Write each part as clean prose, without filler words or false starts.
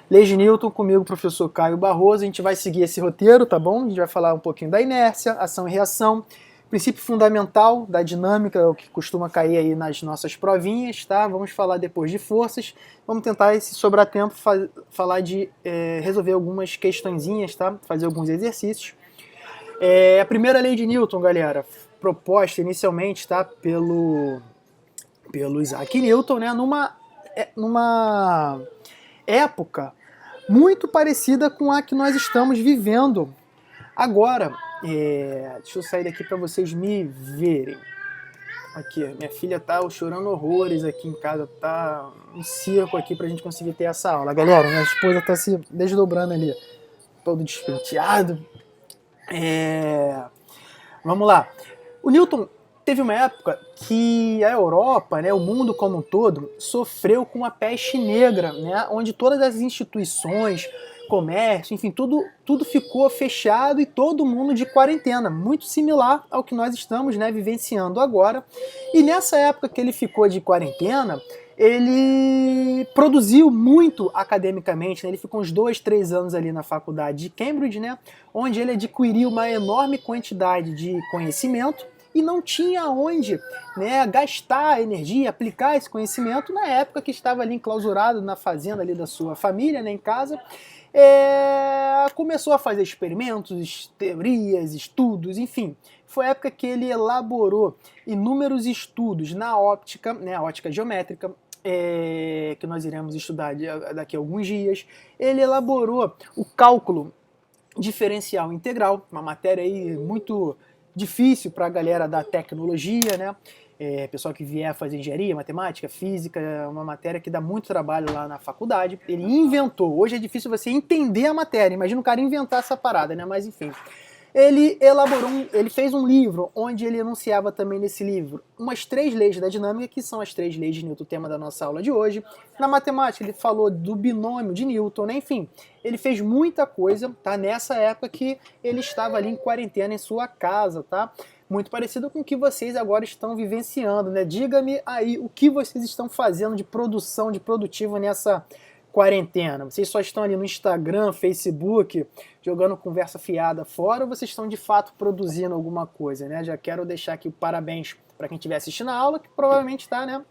Leis de Newton, comigo, professor Caio Barroso. A gente vai seguir esse roteiro, tá bom? A gente vai falar um pouquinho da inércia, ação e reação, princípio fundamental da dinâmica, o que costuma cair aí nas nossas provinhas, tá? Vamos falar depois de forças. Vamos tentar, se sobrar tempo, falar de resolver algumas questõezinhas, tá? Fazer alguns exercícios. A primeira lei de Newton, galera, proposta inicialmente, tá? Pelo Isaac Newton, né? Numa época muito parecida com a que nós estamos vivendo agora. Deixa eu sair daqui para vocês me verem. Aqui, minha filha tá chorando horrores aqui em casa, tá um circo aqui pra gente conseguir ter essa aula. Galera, minha esposa tá se desdobrando ali, todo despenteado. Vamos lá. O Newton teve uma época que a Europa, né, o mundo como um todo, sofreu com a peste negra, né, onde todas as instituições, comércio, enfim, tudo ficou fechado e todo mundo de quarentena, muito similar ao que nós estamos, né, vivenciando agora. E nessa época que ele ficou de quarentena, ele produziu muito academicamente, né? Ele ficou uns 2, 3 anos ali na faculdade de Cambridge, né? Onde ele adquiriu uma enorme quantidade de conhecimento e não tinha onde, né, gastar energia, aplicar esse conhecimento na época que estava ali enclausurado na fazenda ali da sua família, né, em casa. Começou a fazer experimentos, teorias, estudos, enfim. Foi a época que ele elaborou inúmeros estudos na óptica, né, a ótica geométrica, que nós iremos estudar daqui a alguns dias. Ele elaborou o cálculo diferencial integral, uma matéria aí muito difícil para a galera da tecnologia, né? Pessoal que vier fazer engenharia, matemática, física, é uma matéria que dá muito trabalho lá na faculdade. Ele inventou, hoje é difícil você entender a matéria, imagina o cara inventar essa parada, né? Mas enfim. Ele fez um livro onde ele enunciava também nesse livro umas 3 leis da dinâmica, que são as 3 leis de Newton, tema da nossa aula de hoje. Na matemática ele falou do binômio de Newton, né? Enfim, ele fez muita coisa, tá? Nessa época que ele estava ali em quarentena em sua casa, tá? Muito parecido com o que vocês agora estão vivenciando, né? Diga-me aí o que vocês estão fazendo de produção, de produtivo nessa quarentena. Vocês só estão ali no Instagram, Facebook, jogando conversa fiada fora, ou vocês estão de fato produzindo alguma coisa, né? Já quero deixar aqui o parabéns para quem estiver assistindo a aula, que provavelmente está, né?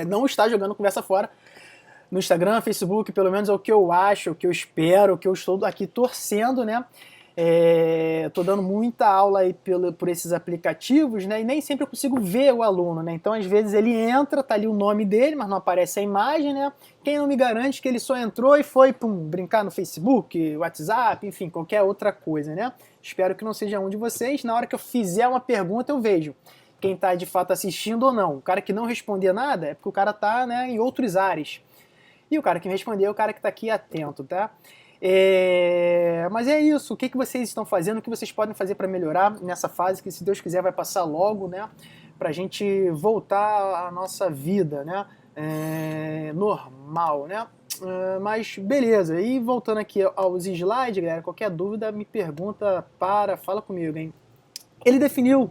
Não está jogando conversa fora no Instagram, Facebook, pelo menos é o que eu acho, o que eu espero, o que eu estou aqui torcendo, né? Estou dando muita aula aí por esses aplicativos, né? E nem sempre eu consigo ver o aluno, né? Então, às vezes, ele entra, tá ali o nome dele, mas não aparece a imagem, né? Quem não me garante que ele só entrou e foi brincar no Facebook, WhatsApp, enfim, qualquer outra coisa, né? Espero que não seja um de vocês. Na hora que eu fizer uma pergunta, eu vejo quem está de fato assistindo ou não. O cara que não respondia nada é porque o cara está, né, em outros ares. E o cara que me respondeu é o cara que está aqui atento, tá? Mas é isso, o que vocês estão fazendo, o que vocês podem fazer para melhorar nessa fase que, se Deus quiser, vai passar logo, né? Pra gente voltar à nossa vida, né? Normal, né? Mas beleza, e voltando aqui aos slides, galera, qualquer dúvida me pergunta, fala comigo, hein? Ele definiu: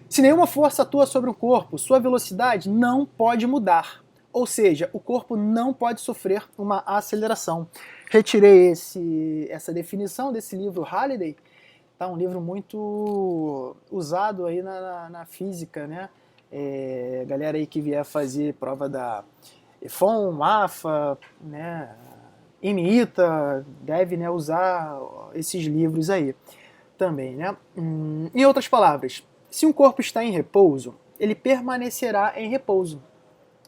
se nenhuma força atua sobre o corpo, sua velocidade não pode mudar. Ou seja, o corpo não pode sofrer uma aceleração. Retirei essa definição desse livro Halliday, tá? Um livro muito usado aí na física, né? Galera aí que vier fazer prova da EFON, AFA, né? IMITA, deve, né, usar esses livros aí também, né? Em outras palavras, se um corpo está em repouso, ele permanecerá em repouso.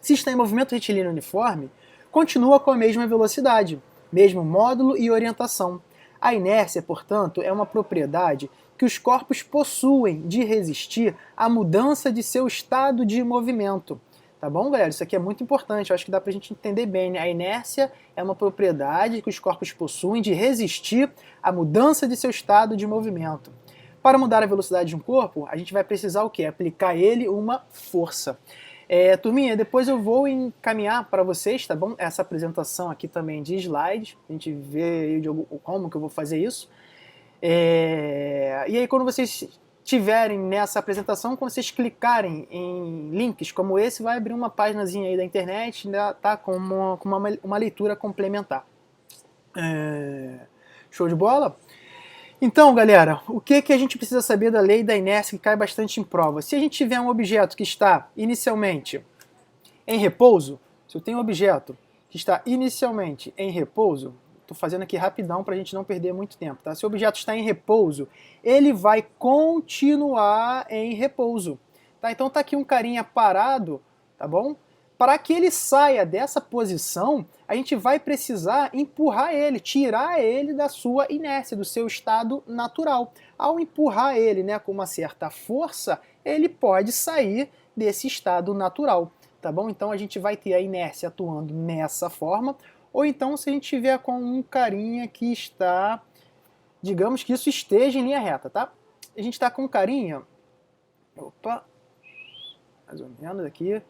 Se está em movimento retilíneo uniforme, continua com a mesma velocidade, mesmo módulo e orientação. A inércia, portanto, é uma propriedade que os corpos possuem de resistir à mudança de seu estado de movimento. Tá bom, galera? Isso aqui é muito importante, eu acho que dá pra gente entender bem, né? A inércia é uma propriedade que os corpos possuem de resistir à mudança de seu estado de movimento. Para mudar a velocidade de um corpo, a gente vai precisar o quê? Aplicar ele uma força. Turminha, depois eu vou encaminhar para vocês, tá bom? Essa apresentação aqui também de slides, a gente vê como que eu vou fazer isso. E aí, quando vocês tiverem nessa apresentação, quando vocês clicarem em links como esse, vai abrir uma páginazinha aí da internet, né, tá, com uma leitura complementar. Show de bola? Então, galera, o que a gente precisa saber da lei da inércia que cai bastante em prova? Se a gente tiver um objeto que está inicialmente em repouso, se eu tenho um objeto que está inicialmente em repouso, estou fazendo aqui rapidão para a gente não perder muito tempo, tá? Se o objeto está em repouso, ele vai continuar em repouso, tá? Então tá aqui um carinha parado, tá bom? Para que ele saia dessa posição, a gente vai precisar empurrar ele, tirar ele da sua inércia, do seu estado natural. Ao empurrar ele, né, com uma certa força, ele pode sair desse estado natural, tá bom? Então a gente vai ter a inércia atuando nessa forma, ou então se a gente tiver com um carinha que está, digamos que isso esteja em linha reta, tá? A gente está com um carinha, opa, mais ou menos aqui,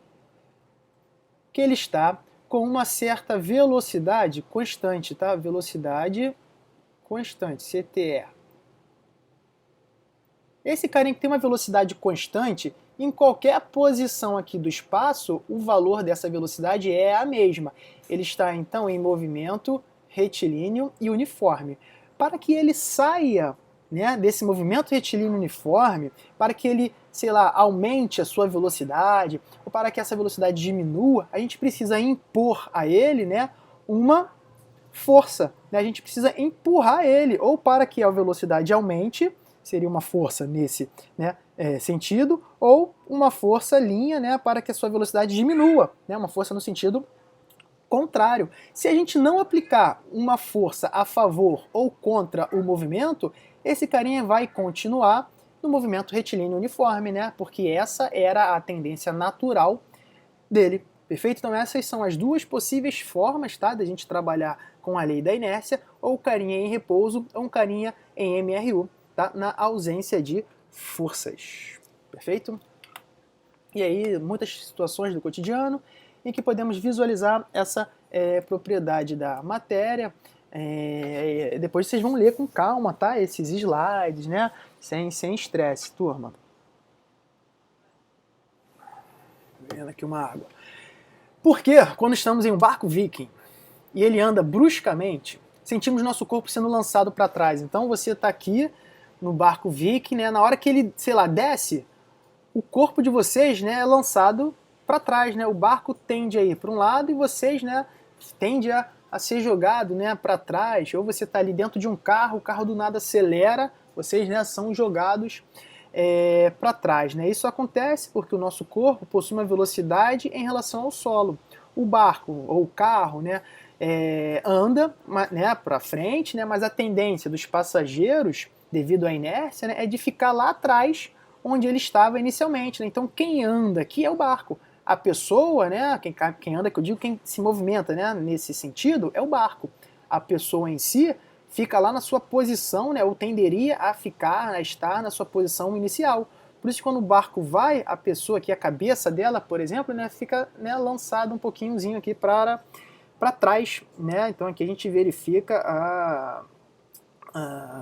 que ele está com uma certa velocidade constante, tá? Velocidade constante, CTE. Esse carinha que tem uma velocidade constante, em qualquer posição aqui do espaço, o valor dessa velocidade é a mesma. Ele está, então, em movimento retilíneo e uniforme. Para que ele saia, né, desse movimento retilíneo uniforme, para que ele, sei lá, aumente a sua velocidade, ou para que essa velocidade diminua, a gente precisa impor a ele, né, uma força. Né? A gente precisa empurrar ele, ou para que a velocidade aumente, seria uma força nesse, né, sentido, ou uma força linha, né, para que a sua velocidade diminua, né, uma força no sentido contrário. Se a gente não aplicar uma força a favor ou contra o movimento, esse carinha vai continuar no movimento retilíneo uniforme, né, porque essa era a tendência natural dele. Perfeito? Então essas são as duas possíveis formas, tá, da gente trabalhar com a lei da inércia, ou carinha em repouso, ou um carinha em MRU. Tá? Na ausência de forças. Perfeito? E aí, muitas situações do cotidiano em que podemos visualizar essa propriedade da matéria. Depois vocês vão ler com calma, tá? Esses slides, né? Sem estresse, turma. Vendo aqui uma água. Porque quando estamos em um barco viking e ele anda bruscamente, sentimos nosso corpo sendo lançado para trás. Então você está aqui no barco viking, né, na hora que ele, sei lá, desce, o corpo de vocês, né, é lançado para trás, né, o barco tende a ir para um lado e vocês, né, tende a ser jogado, né, para trás, ou você está ali dentro de um carro, o carro do nada acelera, vocês, né, são jogados para trás, né, isso acontece porque o nosso corpo possui uma velocidade em relação ao solo. O barco ou o carro, né, anda, né, para frente, né, mas a tendência dos passageiros devido à inércia, né, é de ficar lá atrás onde ele estava inicialmente. Né? Então quem anda aqui é o barco. A pessoa, né, quem anda, que eu digo, quem se movimenta, né, nesse sentido, é o barco. A pessoa em si fica lá na sua posição, né, ou tenderia a ficar, a estar na sua posição inicial. Por isso que quando o barco vai, a pessoa aqui, a cabeça dela, por exemplo, né, fica, né, lançada um pouquinhozinho aqui para trás. Né? Então aqui a gente verifica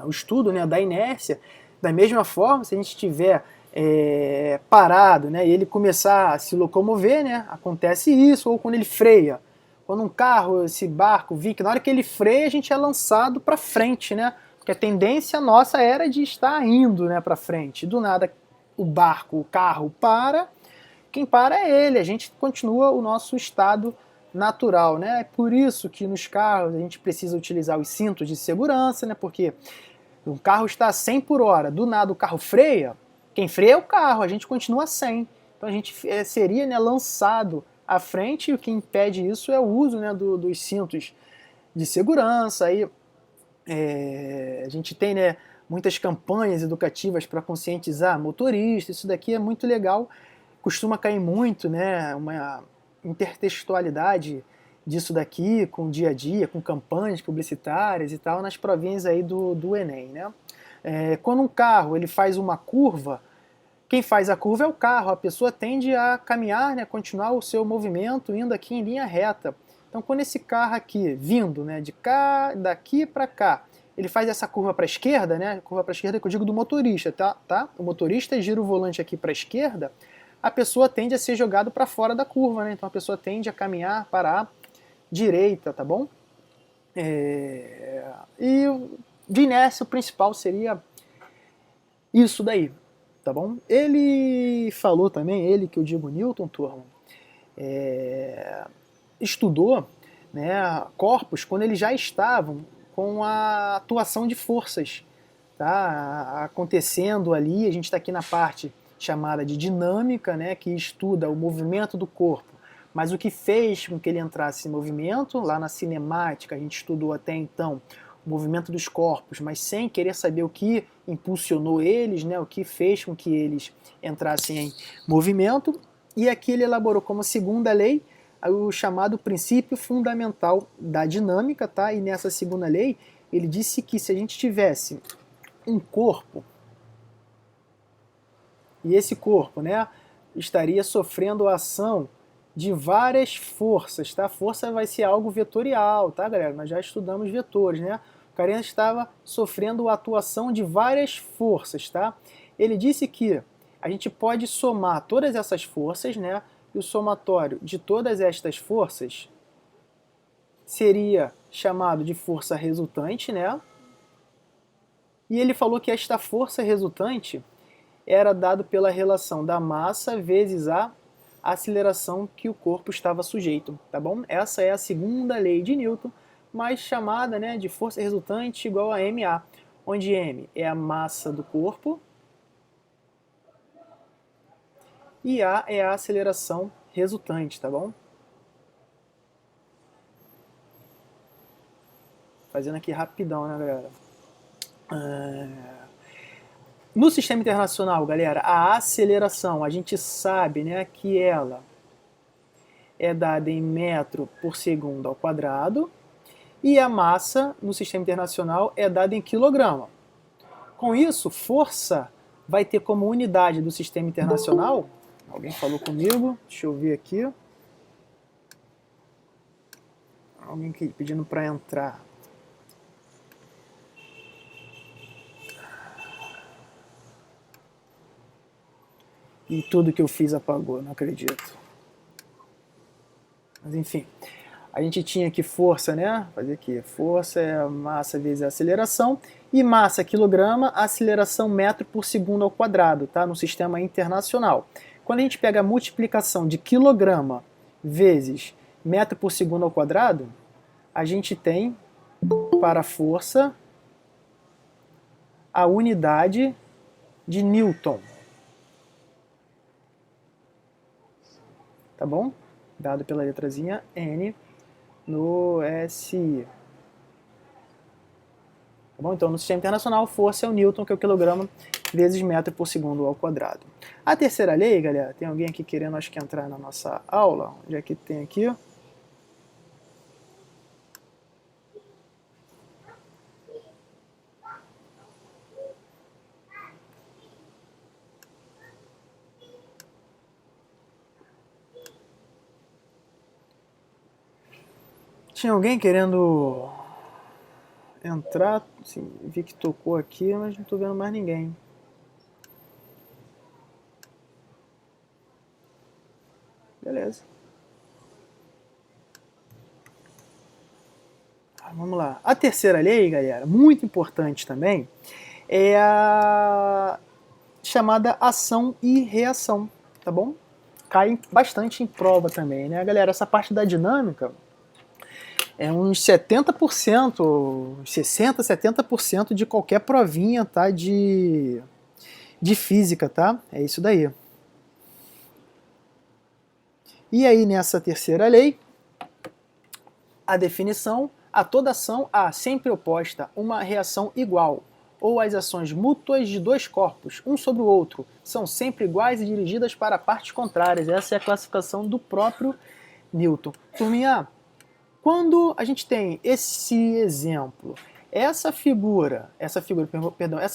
o estudo, né, da inércia. Da mesma forma, se a gente estiver parado, né, e ele começar a se locomover, né, acontece isso, ou quando ele freia. Quando um carro, esse barco, viking, na hora que ele freia, a gente é lançado para frente, né, porque a tendência nossa era de estar indo, né, para frente. Do nada o barco, o carro para, quem para é ele, a gente continua o nosso estado natural, né? É por isso que nos carros a gente precisa utilizar os cintos de segurança, né? Porque o carro está a 100 por hora, do nada o carro freia, quem freia é o carro, a gente continua a 100. Então a gente seria, né, lançado à frente, e o que impede isso é o uso, né, dos cintos de segurança. Aí a gente tem, né, muitas campanhas educativas para conscientizar motoristas, isso daqui é muito legal, costuma cair muito, né, uma intertextualidade disso daqui com o dia a dia, com campanhas publicitárias e tal, nas provinhas aí do Enem, né? Quando um carro ele faz uma curva, quem faz a curva é o carro, a pessoa tende a caminhar, né, continuar o seu movimento indo aqui em linha reta. Então quando esse carro aqui vindo, né, de cá, daqui para cá, ele faz essa curva para a esquerda, né? Curva para a esquerda que eu digo do motorista, tá? O motorista gira o volante aqui para a esquerda, a pessoa tende a ser jogado para fora da curva, né? Então a pessoa tende a caminhar para a direita, tá bom? E de inércia o principal seria isso daí, tá bom? Ele falou também, ele que eu digo Newton, turma, estudou, né, corpos quando eles já estavam com a atuação de forças, tá, acontecendo ali. A gente está aqui na parte chamada de dinâmica, né, que estuda o movimento do corpo, mas o que fez com que ele entrasse em movimento. Lá na cinemática a gente estudou até então o movimento dos corpos, mas sem querer saber o que impulsionou eles, né, o que fez com que eles entrassem em movimento. E aqui ele elaborou como segunda lei o chamado princípio fundamental da dinâmica, tá? E nessa segunda lei ele disse que se a gente tivesse um corpo, e esse corpo, né, estaria sofrendo a ação de várias forças, tá? Força vai ser algo vetorial, tá, galera? Nós já estudamos vetores, né? O cara estava sofrendo a atuação de várias forças, tá? Ele disse que a gente pode somar todas essas forças, né? E o somatório de todas estas forças seria chamado de força resultante, né? E ele falou que esta força resultante era dado pela relação da massa vezes a aceleração que o corpo estava sujeito, tá bom? Essa é a segunda lei de Newton, mais chamada, né, de força resultante igual a ma, onde m é a massa do corpo e a é a aceleração resultante, tá bom? Fazendo aqui rapidão, né, galera? No sistema internacional, galera, a aceleração, a gente sabe, né, que ela é dada em metro por segundo ao quadrado, e a massa no sistema internacional é dada em quilograma. Com isso, força vai ter como unidade do sistema internacional, alguém falou comigo, deixa eu ver aqui, alguém aqui pedindo para entrar. E tudo que eu fiz apagou, não acredito. Mas enfim, a gente tinha aqui força, né? Fazer aqui, força é a massa vezes a aceleração, e massa quilograma, aceleração metro por segundo ao quadrado, tá? No sistema internacional. Quando a gente pega a multiplicação de quilograma vezes metro por segundo ao quadrado, a gente tem para a força a unidade de Newton. Tá bom? Dado pela letrazinha N no SI. Tá bom? Então, no sistema internacional, força é o Newton, que é o quilograma, vezes metro por segundo ao quadrado. A terceira lei, galera, tem alguém aqui querendo, acho que, entrar na nossa aula? Onde é que tem aqui? Tinha alguém querendo entrar? Assim, vi que tocou aqui, mas não estou vendo mais ninguém. Beleza. Vamos lá. A terceira lei, galera, muito importante também, é a chamada ação e reação, tá bom? Cai bastante em prova também, né, galera? Essa parte da dinâmica é uns 70%, 60%, 70% de qualquer provinha, tá? De física, tá? É isso daí. E aí, nessa terceira lei, a definição: a toda ação há sempre oposta uma reação igual, ou as ações mútuas de dois corpos, um sobre o outro, são sempre iguais e dirigidas para partes contrárias. Essa é a classificação do próprio Newton. Turminha, quando a gente tem esse exemplo, essa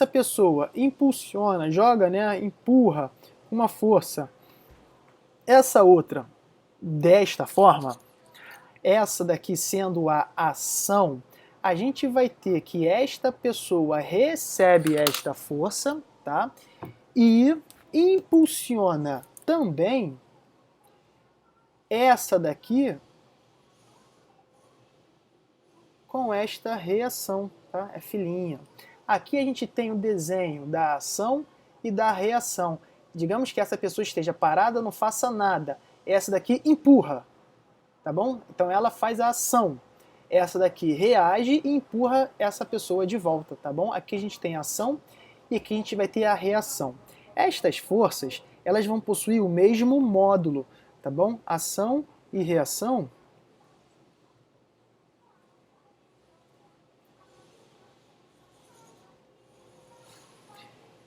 pessoa impulsiona, joga, né, empurra com uma força, essa outra desta forma, essa daqui sendo a ação, a gente vai ter que esta pessoa recebe esta força, tá? E impulsiona também essa daqui com esta reação, tá? É filhinha. Aqui a gente tem o desenho da ação e da reação. Digamos que essa pessoa esteja parada, não faça nada. Essa daqui empurra, tá bom? Então ela faz a ação. Essa daqui reage e empurra essa pessoa de volta, tá bom? Aqui a gente tem a ação e aqui a gente vai ter a reação. Estas forças, elas vão possuir o mesmo módulo, tá bom? Ação e reação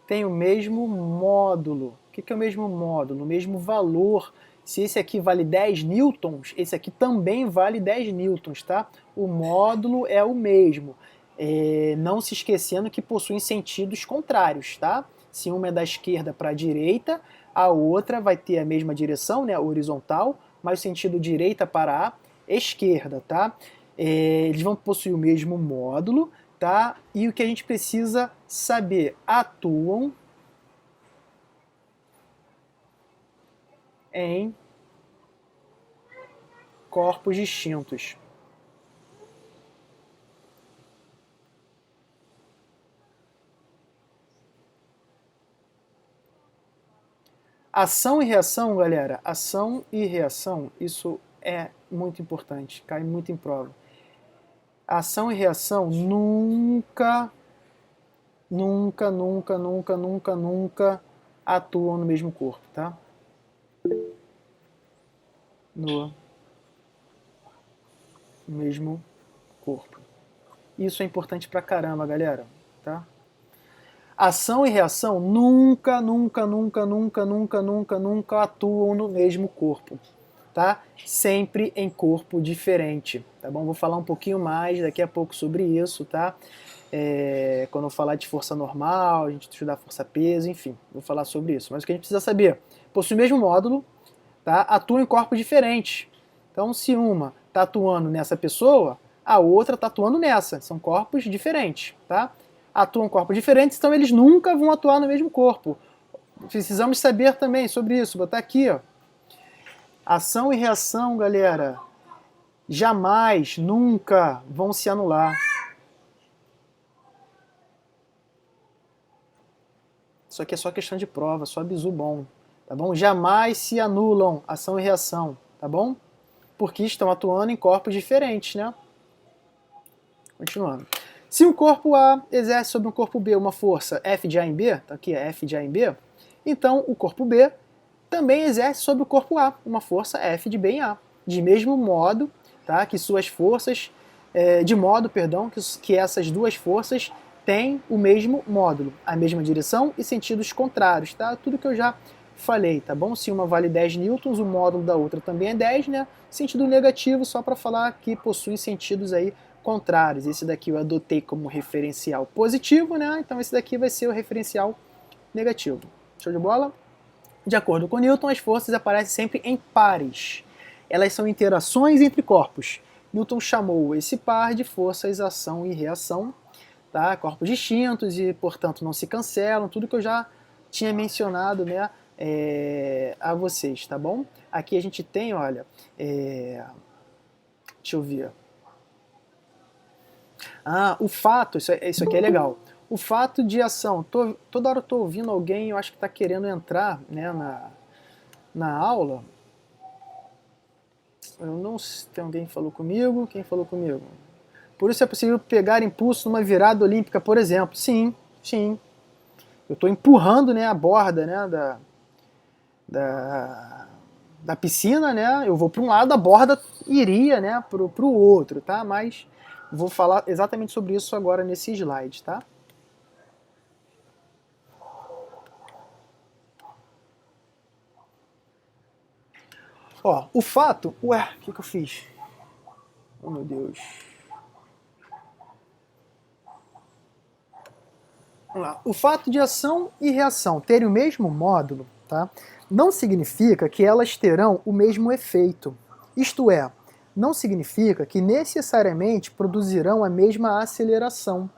tem o mesmo módulo. O que é o mesmo módulo? O mesmo valor. Se esse aqui vale 10 newtons, esse aqui também vale 10 newtons, tá? O módulo é o mesmo. Não se esquecendo que possuem sentidos contrários, tá? Se uma é da esquerda para a direita, a outra vai ter a mesma direção, né, horizontal, mas o sentido direita para a esquerda, tá? Eles vão possuir o mesmo módulo, tá? E o que a gente precisa saber, atuam em corpos distintos. Ação e reação, galera, ação e reação, isso é muito importante, cai muito em prova. Ação e reação nunca atuam no mesmo corpo, tá? No mesmo corpo. Isso é importante pra caramba, galera, tá? Ação e reação nunca atuam no mesmo corpo, tá? Sempre em corpo diferente, tá bom? Vou falar um pouquinho mais daqui a pouco sobre isso, tá? Quando eu falar de força normal, a gente estudar força-peso, enfim, vou falar sobre isso. Mas o que a gente precisa saber, possui o mesmo módulo, tá? Atua em corpos diferentes. Então, se uma está atuando nessa pessoa, a outra está atuando nessa. São corpos diferentes, tá? Atuam em corpos diferentes, então eles nunca vão atuar no mesmo corpo. Precisamos saber também sobre isso. Vou botar aqui, ó. Ação e reação, galera, jamais, nunca vão se anular. Isso aqui é só questão de prova, só bizu bom, tá bom? Jamais se anulam ação e reação, tá bom? Porque estão atuando em corpos diferentes, né? Continuando. Se um corpo A exerce sobre um corpo B uma força F de A em B, tá aqui, é F de A em B, então o corpo B também exerce sobre o corpo A uma força F de B em A. De mesmo modo, tá, que suas forças, que essas duas forças têm o mesmo módulo, a mesma direção e sentidos contrários, tá? Tudo que eu já falei, tá bom? Se uma vale 10 newtons, o módulo da outra também é 10, né? Sentido negativo, só para falar que possui sentidos aí contrários. Esse daqui eu adotei como referencial positivo, né? Então esse daqui vai ser o referencial negativo. Show de bola? De acordo com Newton, as forças aparecem sempre em pares. Elas são interações entre corpos. Newton chamou esse par de forças ação e reação, tá? Corpos distintos e, portanto, não se cancelam, tudo que eu já tinha mencionado, né, a vocês, tá bom? Aqui a gente tem, olha, deixa eu ver. O fato, isso aqui é legal. O fato de ação, toda hora eu estou ouvindo alguém, eu acho que está querendo entrar, né, na aula. Eu não sei, tem alguém que falou comigo? Quem falou comigo? Por isso é possível pegar impulso numa virada olímpica, por exemplo. Sim, sim. Eu estou empurrando, né, a borda, né, da piscina, né? Eu vou para um lado, a borda iria, né, para o outro, tá? Mas vou falar exatamente sobre isso agora nesse slide, tá? Ó, o fato... Ué, o que eu fiz? Oh, meu Deus. Vamos lá. O fato de ação e reação terem o mesmo módulo, tá, não significa que elas terão o mesmo efeito. Isto é, não significa que necessariamente produzirão a mesma aceleração,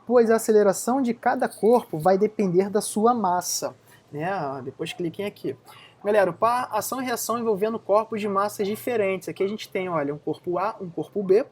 pois a aceleração de cada corpo vai depender da sua massa. Né? Depois cliquem aqui. Galera, ação e reação envolvendo corpos de massas diferentes. Aqui a gente tem, olha, um corpo A, um corpo B.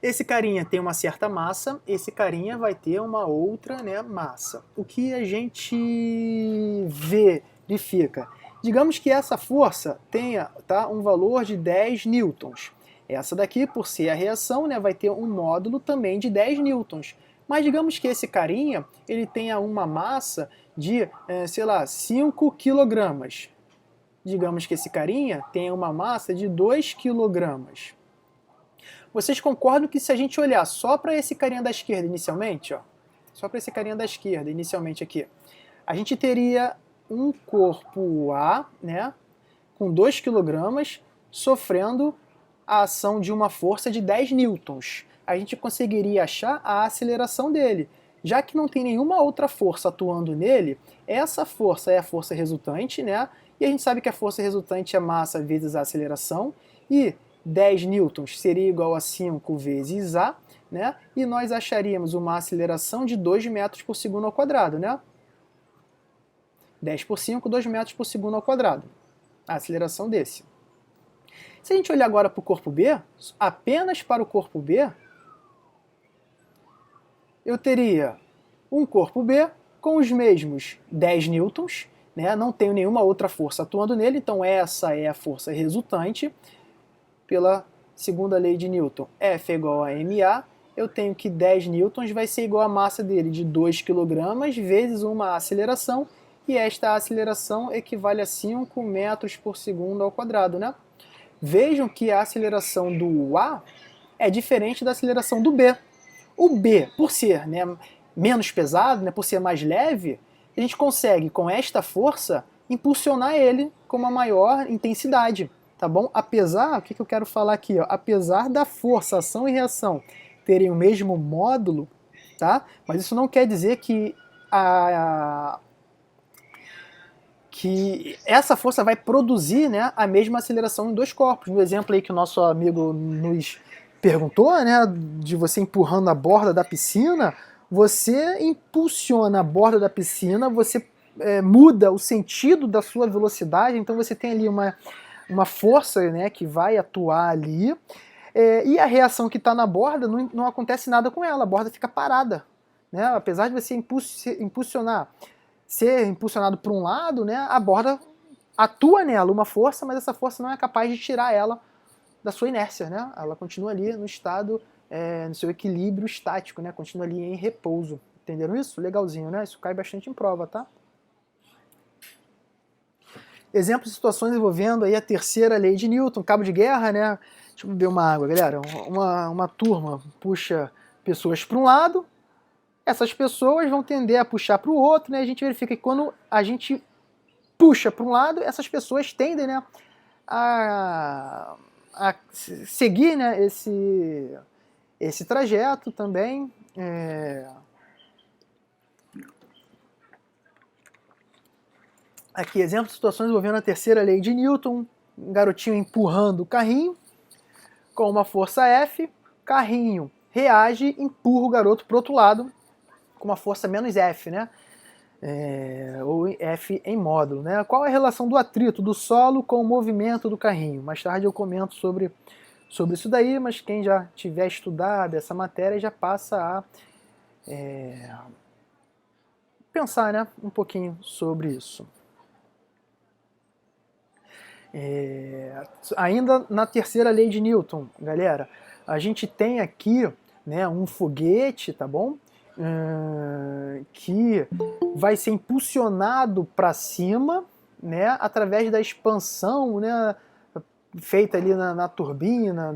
Esse carinha tem uma certa massa, esse carinha vai ter uma outra, né, massa. O que a gente verifica? Digamos que essa força tenha, tá, um valor de 10 newtons. Essa daqui, por ser a reação, né, vai ter um módulo também de 10 newtons. Mas digamos que esse carinha ele tenha uma massa de, sei lá, 5 quilogramas. Digamos que esse carinha tenha uma massa de 2 quilogramas. Vocês concordam que se a gente olhar só para esse carinha da esquerda inicialmente, ó, só para esse carinha da esquerda inicialmente aqui, a gente teria um corpo A, né, com 2 kg, sofrendo a ação de uma força de 10 newtons. A gente conseguiria achar a aceleração dele. Já que não tem nenhuma outra força atuando nele, essa força é a força resultante, né? E a gente sabe que a força resultante é massa vezes a aceleração, e 10 newtons seria igual a 5 vezes A, né? E nós acharíamos uma aceleração de 2 metros por segundo ao quadrado, né? 10 por 5, 2 metros por segundo ao quadrado. A aceleração desse. Se a gente olhar agora para o corpo B, apenas para o corpo B, eu teria um corpo B com os mesmos 10 newtons, né? Não tenho nenhuma outra força atuando nele, então essa é a força resultante. Pela segunda lei de Newton, F é igual a ma, eu tenho que 10 newtons vai ser igual a massa dele de 2 kg vezes uma aceleração, e esta aceleração equivale a 5 metros por segundo ao quadrado, né? Vejam que a aceleração do A é diferente da aceleração do B. O B, por ser, né, menos pesado, né, por ser mais leve, a gente consegue, com esta força, impulsionar ele com uma maior intensidade. Tá bom? Apesar, o que eu quero falar aqui, ó, apesar da força, ação e reação terem o mesmo módulo, tá? Mas isso não quer dizer que essa força vai produzir, né, a mesma aceleração em dois corpos. No exemplo aí que o nosso amigo nos perguntou, né, de você empurrando a borda da piscina, você impulsiona a borda da piscina, você muda o sentido da sua velocidade, então você tem ali uma força, né, que vai atuar ali, e a reação que está na borda, não acontece nada com ela, a borda fica parada. Né? Apesar de você ser impulsionado para um lado, né, a borda atua nela uma força, mas essa força não é capaz de tirar ela da sua inércia. Né? Ela continua ali no estado, no seu equilíbrio estático, né? Continua ali em repouso. Entenderam isso? Legalzinho, né? Isso cai bastante em prova, tá? Exemplos de situações envolvendo aí a terceira lei de Newton, cabo de guerra, né? Deixa eu beber uma água, galera. Uma turma puxa pessoas para um lado, essas pessoas vão tender a puxar para o outro, né? A gente verifica que quando a gente puxa para um lado, essas pessoas tendem, né, a seguir, né, esse trajeto também. Aqui, exemplo de situações envolvendo a terceira lei de Newton, um garotinho empurrando o carrinho com uma força F, carrinho reage, empurra o garoto para o outro lado com uma força menos F, né? Ou F em módulo, né? Qual é a relação do atrito do solo com o movimento do carrinho? Mais tarde eu comento sobre isso daí, mas quem já tiver estudado essa matéria já passa a pensar, né, um pouquinho sobre isso. Ainda na terceira lei de Newton, galera, a gente tem aqui, né, um foguete, tá bom? Que vai ser impulsionado para cima, né, através da expansão, né, feita ali na turbina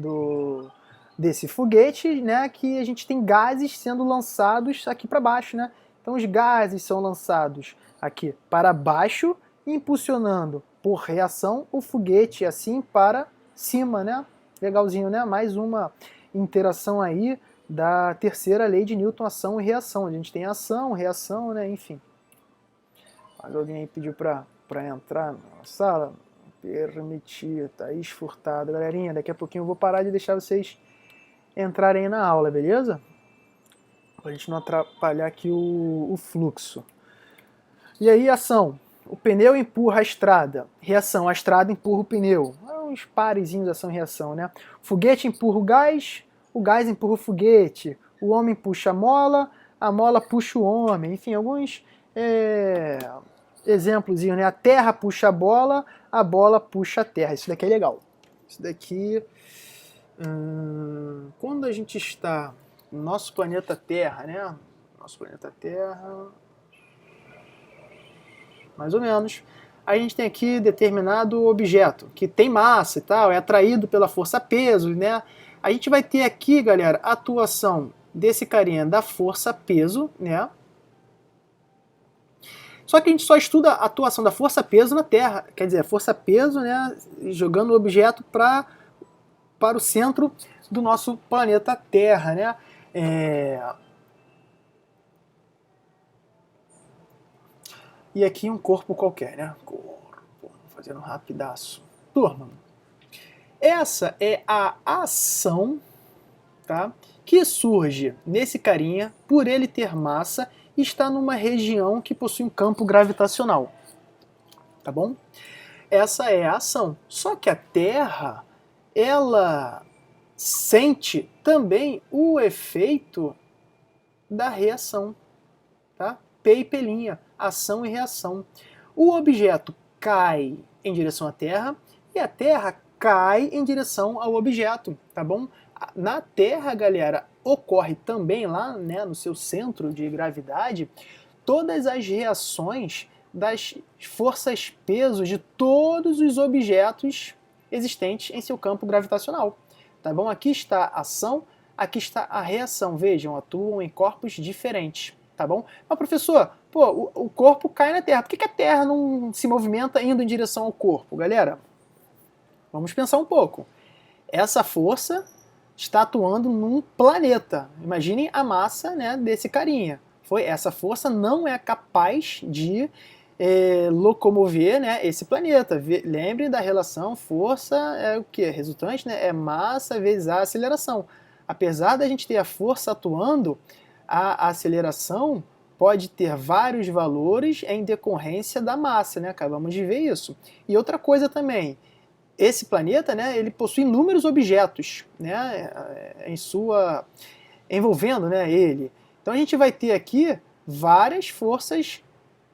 desse foguete, né, que a gente tem gases sendo lançados aqui para baixo, né? Então os gases são lançados aqui para baixo, impulsionando por reação o foguete assim para cima, né? Legalzinho, né? Mais uma interação aí da terceira lei de Newton, ação e reação. A gente tem ação, reação, né? Enfim. Alguém aí pediu para entrar na sala, Permitir, Thaís Furtado. Galerinha, daqui a pouquinho eu vou parar de deixar vocês entrarem na aula, beleza? Pra gente não atrapalhar aqui o fluxo. E aí, ação. O pneu empurra a estrada. Reação, a estrada empurra o pneu. Uns parezinhos ação e reação, né? O foguete empurra o gás empurra o foguete. O homem puxa a mola puxa o homem. Enfim, alguns exemplos, né? A terra puxa a bola puxa a terra. Isso daqui é legal. Isso daqui... quando a gente está no nosso planeta Terra, né? Nosso planeta Terra... mais ou menos, a gente tem aqui determinado objeto, que tem massa e tal, é atraído pela força-peso, né? A gente vai ter aqui, galera, a atuação desse carinha da força-peso, né? Só que a gente só estuda a atuação da força-peso na Terra, quer dizer, a força-peso, né, jogando o objeto para o centro do nosso planeta Terra, né? E aqui um corpo qualquer, né? Corpo, fazendo rapidaço. Turma, essa é a ação, tá? Que surge nesse carinha por ele ter massa e está numa região que possui um campo gravitacional, tá bom? Essa é a ação. Só que a Terra, ela sente também o efeito da reação, tá? P e pelinha, ação e reação. O objeto cai em direção à Terra e a Terra cai em direção ao objeto, tá bom? Na Terra, galera, ocorre também lá, né, no seu centro de gravidade, todas as reações das forças pesos de todos os objetos existentes em seu campo gravitacional, tá bom? Aqui está a ação, aqui está a reação. Vejam, atuam em corpos diferentes, tá bom? Mas professor, pô, o corpo cai na Terra. Por que a Terra não se movimenta indo em direção ao corpo? Galera, vamos pensar um pouco. Essa força está atuando num planeta. Imaginem a massa, né, desse carinha. Essa força não é capaz de locomover, né, esse planeta. Lembre da relação força é o que? Resultante, né, é massa vezes a aceleração. Apesar da gente ter a força atuando, a aceleração pode ter vários valores em decorrência da massa, né? Acabamos de ver isso. E outra coisa também, esse planeta, né, ele possui inúmeros objetos, né, envolvendo, né, ele. Então a gente vai ter aqui várias forças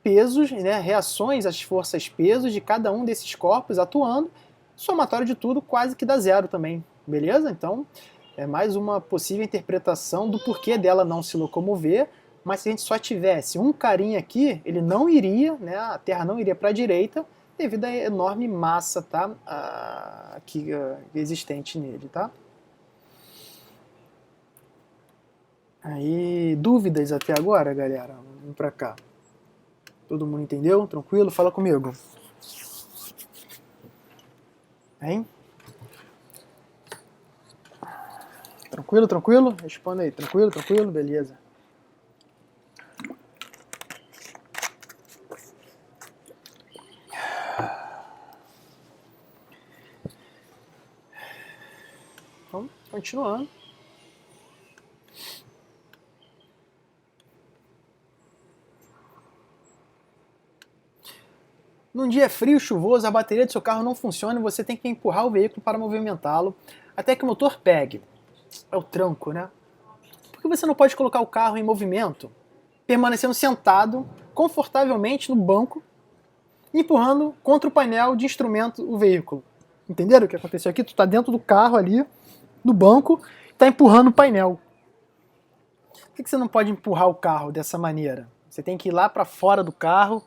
pesos, né, reações às forças pesos de cada um desses corpos atuando. Somatório de tudo quase que dá zero também, beleza? Então é mais uma possível interpretação do porquê dela não se locomover, mas se a gente só tivesse um carinha aqui, ele não iria, né, a Terra não iria para a direita, devido à enorme massa, tá, aqui existente nele, tá? Aí, dúvidas até agora, galera? Vamos pra cá. Todo mundo entendeu? Tranquilo? Fala comigo. Hein? Tranquilo, tranquilo? Responda aí. Tranquilo, tranquilo? Beleza. Então, continuando. Num dia frio, chuvoso, a bateria do seu carro não funciona e você tem que empurrar o veículo para movimentá-lo até que o motor pegue. É o tranco, né? Por que você não pode colocar o carro em movimento, permanecendo sentado confortavelmente no banco, empurrando contra o painel de instrumento o veículo? Entenderam o que aconteceu aqui? Tu está dentro do carro ali, no banco, está empurrando o painel. Por que você não pode empurrar o carro dessa maneira? Você tem que ir lá para fora do carro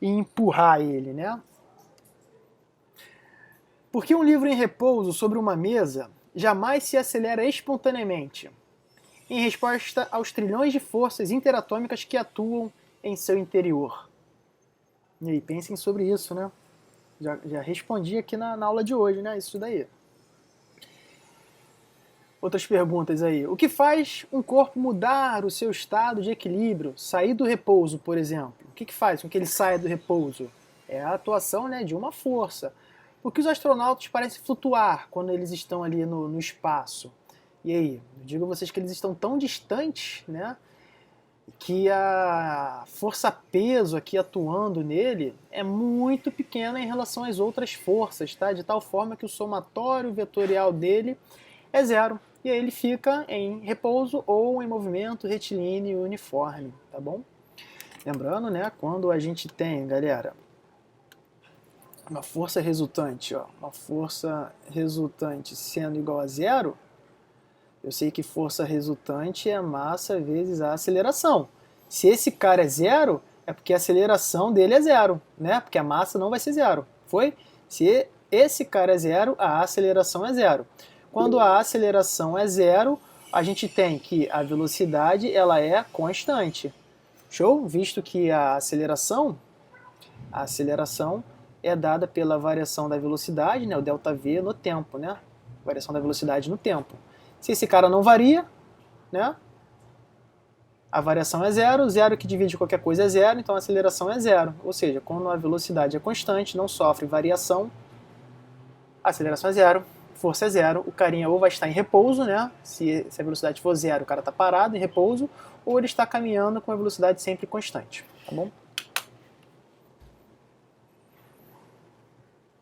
e empurrar ele, né? Porque um livro em repouso sobre uma mesa jamais se acelera espontaneamente, em resposta aos trilhões de forças interatômicas que atuam em seu interior. E aí, pensem sobre isso, né? Já respondi aqui na aula de hoje, né? Isso daí. Outras perguntas aí. O que faz um corpo mudar o seu estado de equilíbrio, sair do repouso, por exemplo? O que faz com que ele saia do repouso? É a atuação, né, de uma força. Por que os astronautas parecem flutuar quando eles estão ali no espaço? E aí? Eu digo a vocês que eles estão tão distantes, né, que a força-peso aqui atuando nele é muito pequena em relação às outras forças, tá? De tal forma que o somatório vetorial dele é zero. E aí ele fica em repouso ou em movimento retilíneo uniforme, tá bom? Lembrando, né, quando a gente tem, galera, uma força resultante, ó, uma força resultante sendo igual a zero, eu sei que força resultante é massa vezes a aceleração. Se esse cara é zero, é porque a aceleração dele é zero, né? Porque a massa não vai ser zero. Foi? Se esse cara é zero, a aceleração é zero. Quando a aceleração é zero, a gente tem que a velocidade ela é constante. Show? Visto que a aceleração é dada pela variação da velocidade, né, o ΔV no tempo, né? Variação da velocidade no tempo. Se esse cara não varia, né, a variação é zero, zero que divide qualquer coisa é zero, então a aceleração é zero. Ou seja, quando a velocidade é constante, não sofre variação, a aceleração é zero, força é zero, o carinha ou vai estar em repouso, né? Se a velocidade for zero, o cara está parado, em repouso, ou ele está caminhando com a velocidade sempre constante, tá bom?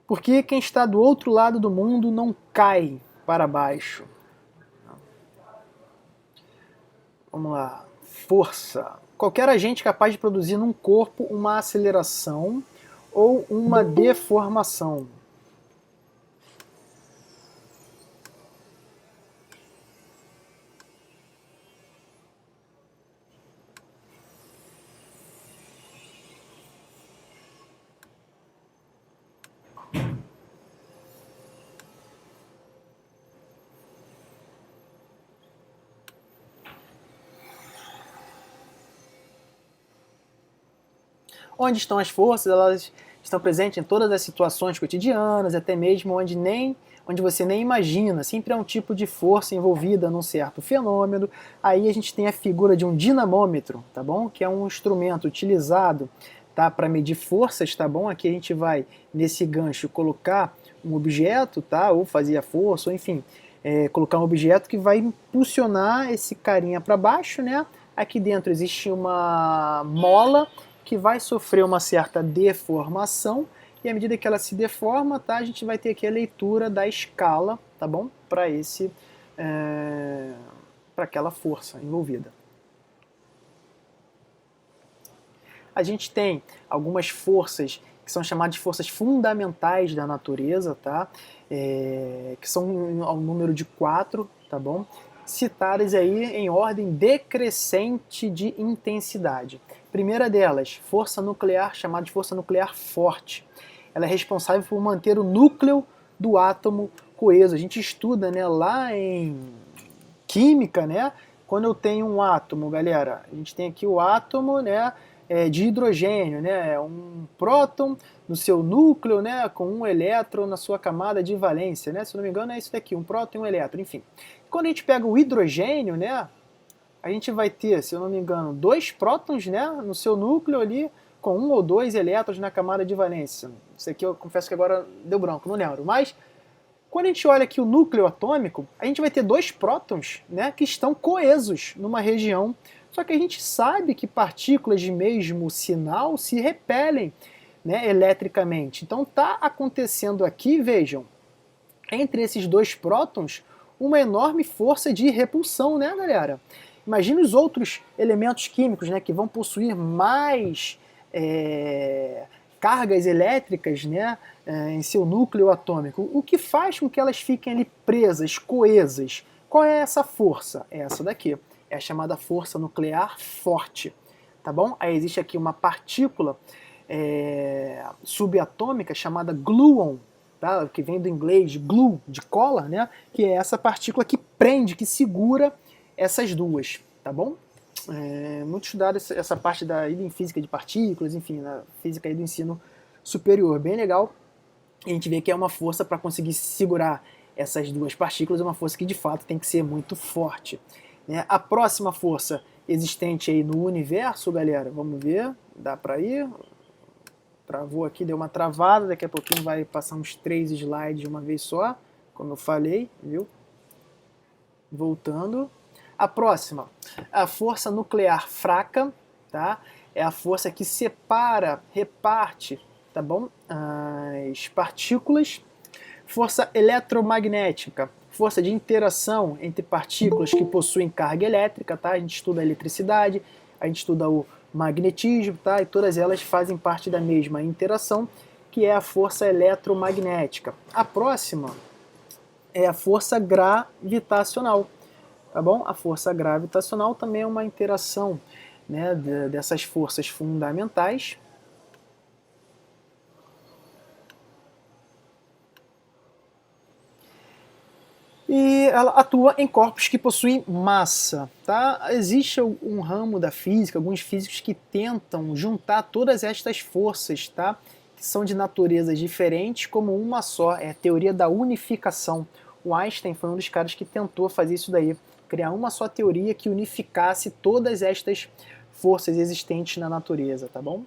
Porque quem está do outro lado do mundo não cai para baixo? Vamos lá. Força. Qualquer agente capaz de produzir num corpo uma aceleração ou uma deformação. Onde estão as forças? Elas estão presentes em todas as situações cotidianas, até mesmo onde você nem imagina. Sempre é um tipo de força envolvida num certo fenômeno. Aí a gente tem a figura de um dinamômetro, tá bom? Que é um instrumento utilizado, tá, para medir forças, tá bom? Aqui a gente vai nesse gancho colocar um objeto, tá? Ou fazer a força, ou enfim, colocar um objeto que vai impulsionar esse carinha para baixo, né? Aqui dentro existe uma mola que vai sofrer uma certa deformação, e à medida que ela se deforma, tá, a gente vai ter aqui a leitura da escala, tá bom? Para aquela força envolvida. A gente tem algumas forças que são chamadas de forças fundamentais da natureza, tá? Que são ao número de 4, tá bom? Citadas aí em ordem decrescente de intensidade. Primeira delas, força nuclear, chamada de força nuclear forte. Ela é responsável por manter o núcleo do átomo coeso. A gente estuda, né, lá em química, né? Quando eu tenho um átomo, galera, a gente tem aqui o átomo, né, de hidrogênio, né, um próton no seu núcleo, né, com um elétron na sua camada de valência, né? Se não me engano é isso daqui, um próton e um elétron, enfim. Quando a gente pega o hidrogênio, né, a gente vai ter, se eu não me engano, 2 prótons, né, no seu núcleo ali, com 1 ou 2 elétrons na camada de valência. Isso aqui eu confesso que agora deu branco, não lembro. Mas quando a gente olha aqui o núcleo atômico, a gente vai ter 2 prótons, né, que estão coesos numa região. Só que a gente sabe que partículas de mesmo sinal se repelem, né, eletricamente. Então está acontecendo aqui, vejam, entre esses 2 prótons, uma enorme força de repulsão, né, galera? Imagina os outros elementos químicos, né, que vão possuir mais cargas elétricas, né, em seu núcleo atômico. O que faz com que elas fiquem ali presas, coesas? Qual é essa força? É essa daqui. É a chamada força nuclear forte. Tá bom? Aí existe aqui uma partícula subatômica chamada gluon, tá? Que vem do inglês glue, de cola, né? Que é essa partícula que prende, que segura essas duas, tá bom? Muito estudada essa parte em física de partículas, enfim, na física aí do ensino superior, bem legal. E a gente vê que é uma força para conseguir segurar essas duas partículas, é uma força que de fato tem que ser muito forte, né? A próxima força existente aí no universo, galera, vamos ver, dá para ir? Travou aqui, deu uma travada, daqui a pouquinho vai passar uns 3 slides de uma vez só, como eu falei, viu? Voltando. A próxima, a força nuclear fraca, tá? É a força que separa, reparte, tá bom? As partículas. Força eletromagnética, força de interação entre partículas que possuem carga elétrica, tá? A gente estuda a eletricidade, a gente estuda o magnetismo, tá? E todas elas fazem parte da mesma interação, que é a força eletromagnética. A próxima é a força gravitacional, tá bom? A força gravitacional também é uma interação, né, dessas forças fundamentais. E ela atua em corpos que possuem massa, tá? Existe um ramo da física, alguns físicos que tentam juntar todas estas forças, tá? Que são de naturezas diferentes como uma só, é a teoria da unificação. O Einstein foi um dos caras que tentou fazer isso daí, criar uma só teoria que unificasse todas estas forças existentes na natureza, tá bom?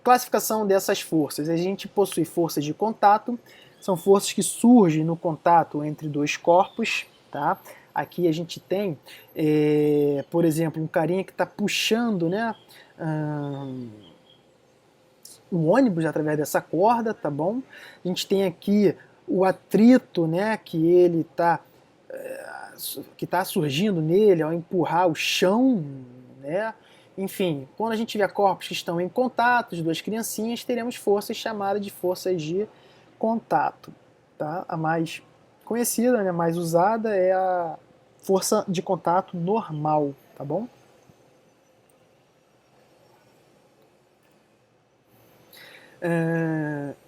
Classificação dessas forças. A gente possui forças de contato, são forças que surgem no contato entre dois corpos, tá? Aqui a gente tem, por exemplo, um carinha que está puxando, né, um ônibus através dessa corda, tá bom? A gente tem aqui o atrito, né, que está surgindo nele ao empurrar o chão, né? Enfim, quando a gente tiver corpos que estão em contato, de duas criancinhas, teremos forças chamadas de forças de contato. Tá? A mais conhecida, né, mais usada, é a força de contato normal, tá bom?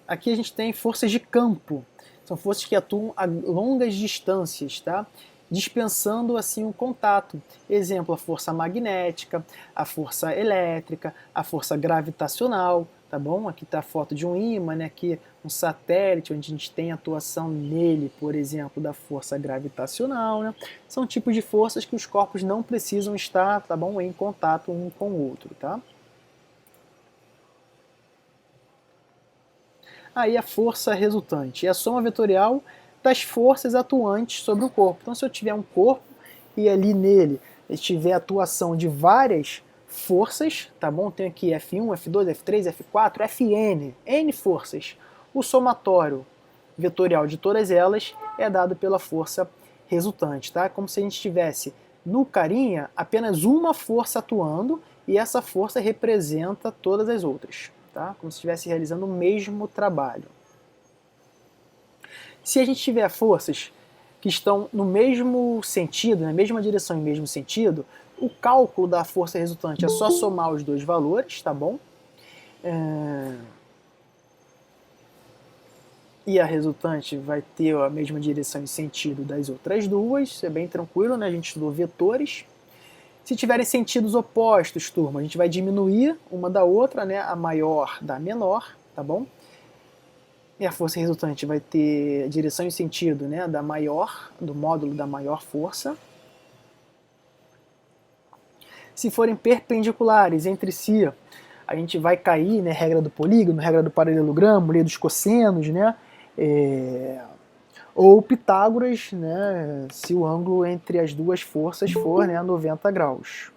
Aqui a gente tem forças de campo. São forças que atuam a longas distâncias, tá? Dispensando assim o contato. Exemplo, a força magnética, a força elétrica, a força gravitacional, tá bom? Aqui está a foto de um ímã, né? Aqui um satélite onde a gente tem atuação nele, por exemplo, da força gravitacional, né? São tipos de forças que os corpos não precisam estar, tá bom, em contato um com o outro, tá? Aí a força resultante é a soma vetorial das forças atuantes sobre o corpo. Então, se eu tiver um corpo e ali nele tiver atuação de várias forças, tá bom? Tem aqui F1, F2, F3, F4, Fn, N forças. O somatório vetorial de todas elas é dado pela força resultante, tá? Como se a gente tivesse no carinha apenas uma força atuando e essa força representa todas as outras. Tá? Como se estivesse realizando o mesmo trabalho. Se a gente tiver forças que estão no mesmo sentido, na mesma direção e mesmo sentido, o cálculo da força resultante é só somar os dois valores, tá bom? E a resultante vai ter a mesma direção e sentido das outras duas, isso é bem tranquilo, né? A gente estudou vetores. Se tiverem sentidos opostos, turma, a gente vai diminuir uma da outra, né? A maior da menor, tá bom? E a força resultante vai ter direção e sentido, né? Da maior, do módulo da maior força. Se forem perpendiculares entre si, a gente vai cair, né? Regra do polígono, regra do paralelogramo, lei dos cossenos, né? Ou Pitágoras, né, se o ângulo entre as duas forças for, né, 90 graus.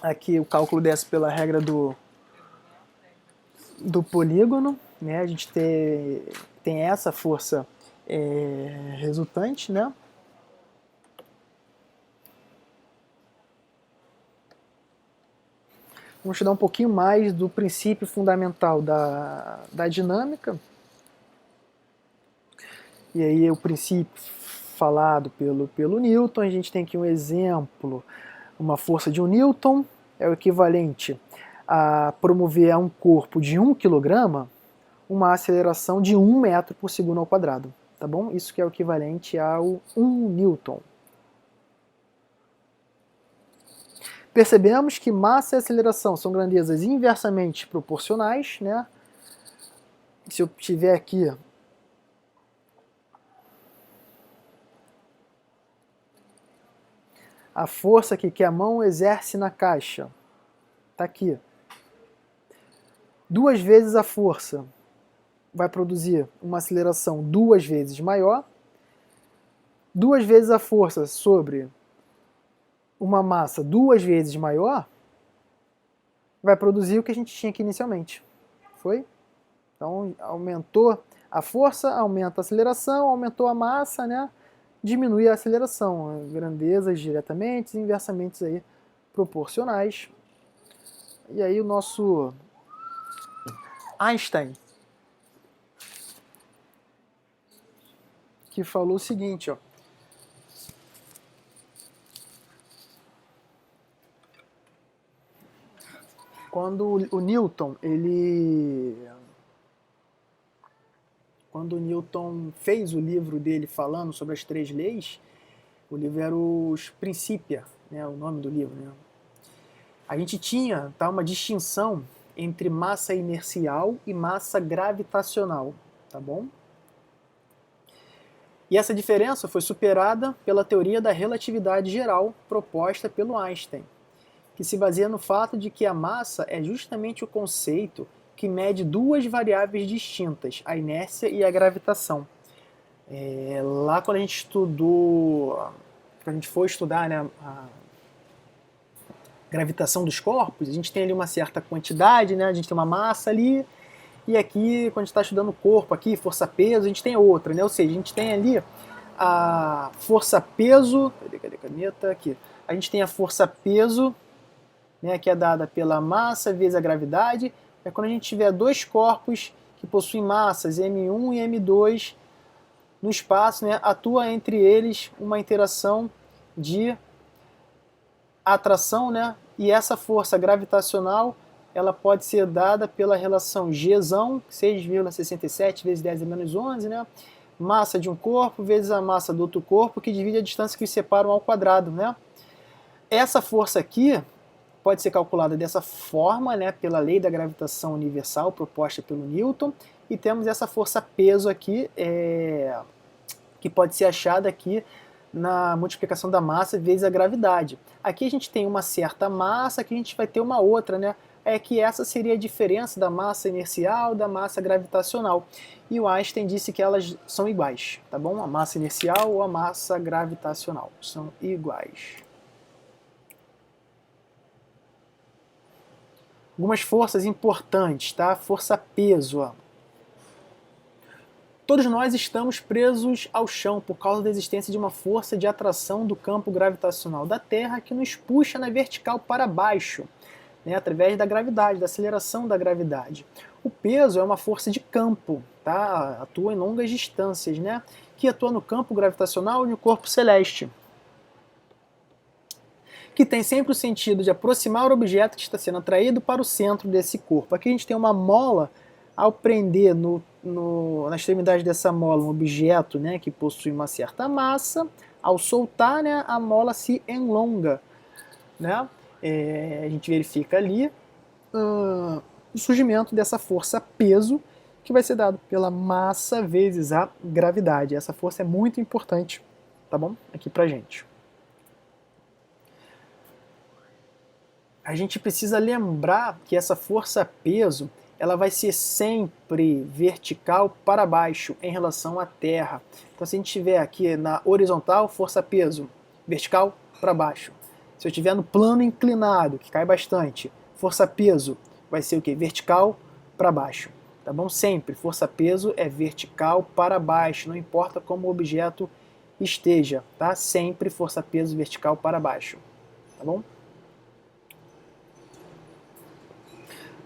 Aqui o cálculo desce pela regra do polígono, né? A gente tem essa força resultante, né? Vamos estudar um pouquinho mais do princípio fundamental da dinâmica. E aí o princípio falado pelo Newton, a gente tem aqui um exemplo, uma força de 1 Newton é o equivalente a promover a um corpo de 1 kg uma aceleração de 1 metro por segundo ao quadrado, tá bom? Isso que é o equivalente ao 1 Newton. Percebemos que massa e aceleração são grandezas inversamente proporcionais, né? Se eu tiver aqui a força que a mão exerce na caixa, está aqui. 2 vezes a força vai produzir uma aceleração 2 vezes maior. 2 vezes a força sobre uma massa 2 vezes maior vai produzir o que a gente tinha aqui inicialmente. Foi? Então aumentou a força, aumenta a aceleração, aumentou a massa, né? Diminui a aceleração. Grandezas diretamente e inversamente aí, proporcionais. E aí o nosso Einstein, que falou o seguinte, ó. Quando o Newton fez o livro dele falando sobre as 3 leis, o livro era os Principia, né, o nome do livro, né? A gente tinha uma distinção entre massa inercial e massa gravitacional, tá bom? E essa diferença foi superada pela teoria da relatividade geral proposta pelo Einstein, que se baseia no fato de que a massa é justamente o conceito que mede 2 variáveis distintas, a inércia e a gravitação. Lá quando a gente foi estudar, né, a gravitação dos corpos, a gente tem ali uma certa quantidade, né, a gente tem uma massa ali, e aqui, quando a gente está estudando o corpo, aqui, força-peso, a gente tem outra, né, ou seja, a gente tem ali a força-peso, cadê a caneta? Aqui. A gente tem a força-peso, né, que é dada pela massa vezes a gravidade. É quando a gente tiver 2 corpos que possuem massas M1 e M2 no espaço, né, atua entre eles uma interação de atração, né, e essa força gravitacional ela pode ser dada pela relação Gzão, 6,67 vezes 10 a menos 11, né, massa de um corpo vezes a massa do outro corpo, que divide a distância que os separam ao quadrado, né. Essa força aqui pode ser calculada dessa forma, né, pela lei da gravitação universal proposta pelo Newton, e temos essa força-peso aqui, que pode ser achada aqui na multiplicação da massa vezes a gravidade. Aqui a gente tem uma certa massa, aqui a gente vai ter uma outra, né? É que essa seria a diferença da massa inercial da massa gravitacional. E o Einstein disse que elas são iguais, tá bom? A massa inercial ou a massa gravitacional são iguais. Algumas forças importantes, tá? Força-peso, ó. Todos nós estamos presos ao chão por causa da existência de uma força de atração do campo gravitacional da Terra que nos puxa na vertical para baixo, né, através da gravidade, da aceleração da gravidade. O peso é uma força de campo, tá? Atua em longas distâncias, né, que atua no campo gravitacional de um corpo celeste, que tem sempre o sentido de aproximar o objeto que está sendo atraído para o centro desse corpo. Aqui a gente tem uma mola. Ao prender na extremidade dessa mola um objeto, né, que possui uma certa massa, ao soltar, né, a mola se enlonga, né? A gente verifica ali o surgimento dessa força-peso, que vai ser dado pela massa vezes a gravidade. Essa força é muito importante, tá bom? Aqui pra gente. A gente precisa lembrar que essa força-peso ela vai ser sempre vertical para baixo em relação à Terra. Então, se a gente estiver aqui na horizontal, força-peso, vertical para baixo. Se eu estiver no plano inclinado, que cai bastante, força-peso vai ser o quê? Vertical para baixo. Tá bom? Sempre, força-peso é vertical para baixo, não importa como o objeto esteja, tá? Sempre força-peso vertical para baixo. Tá bom?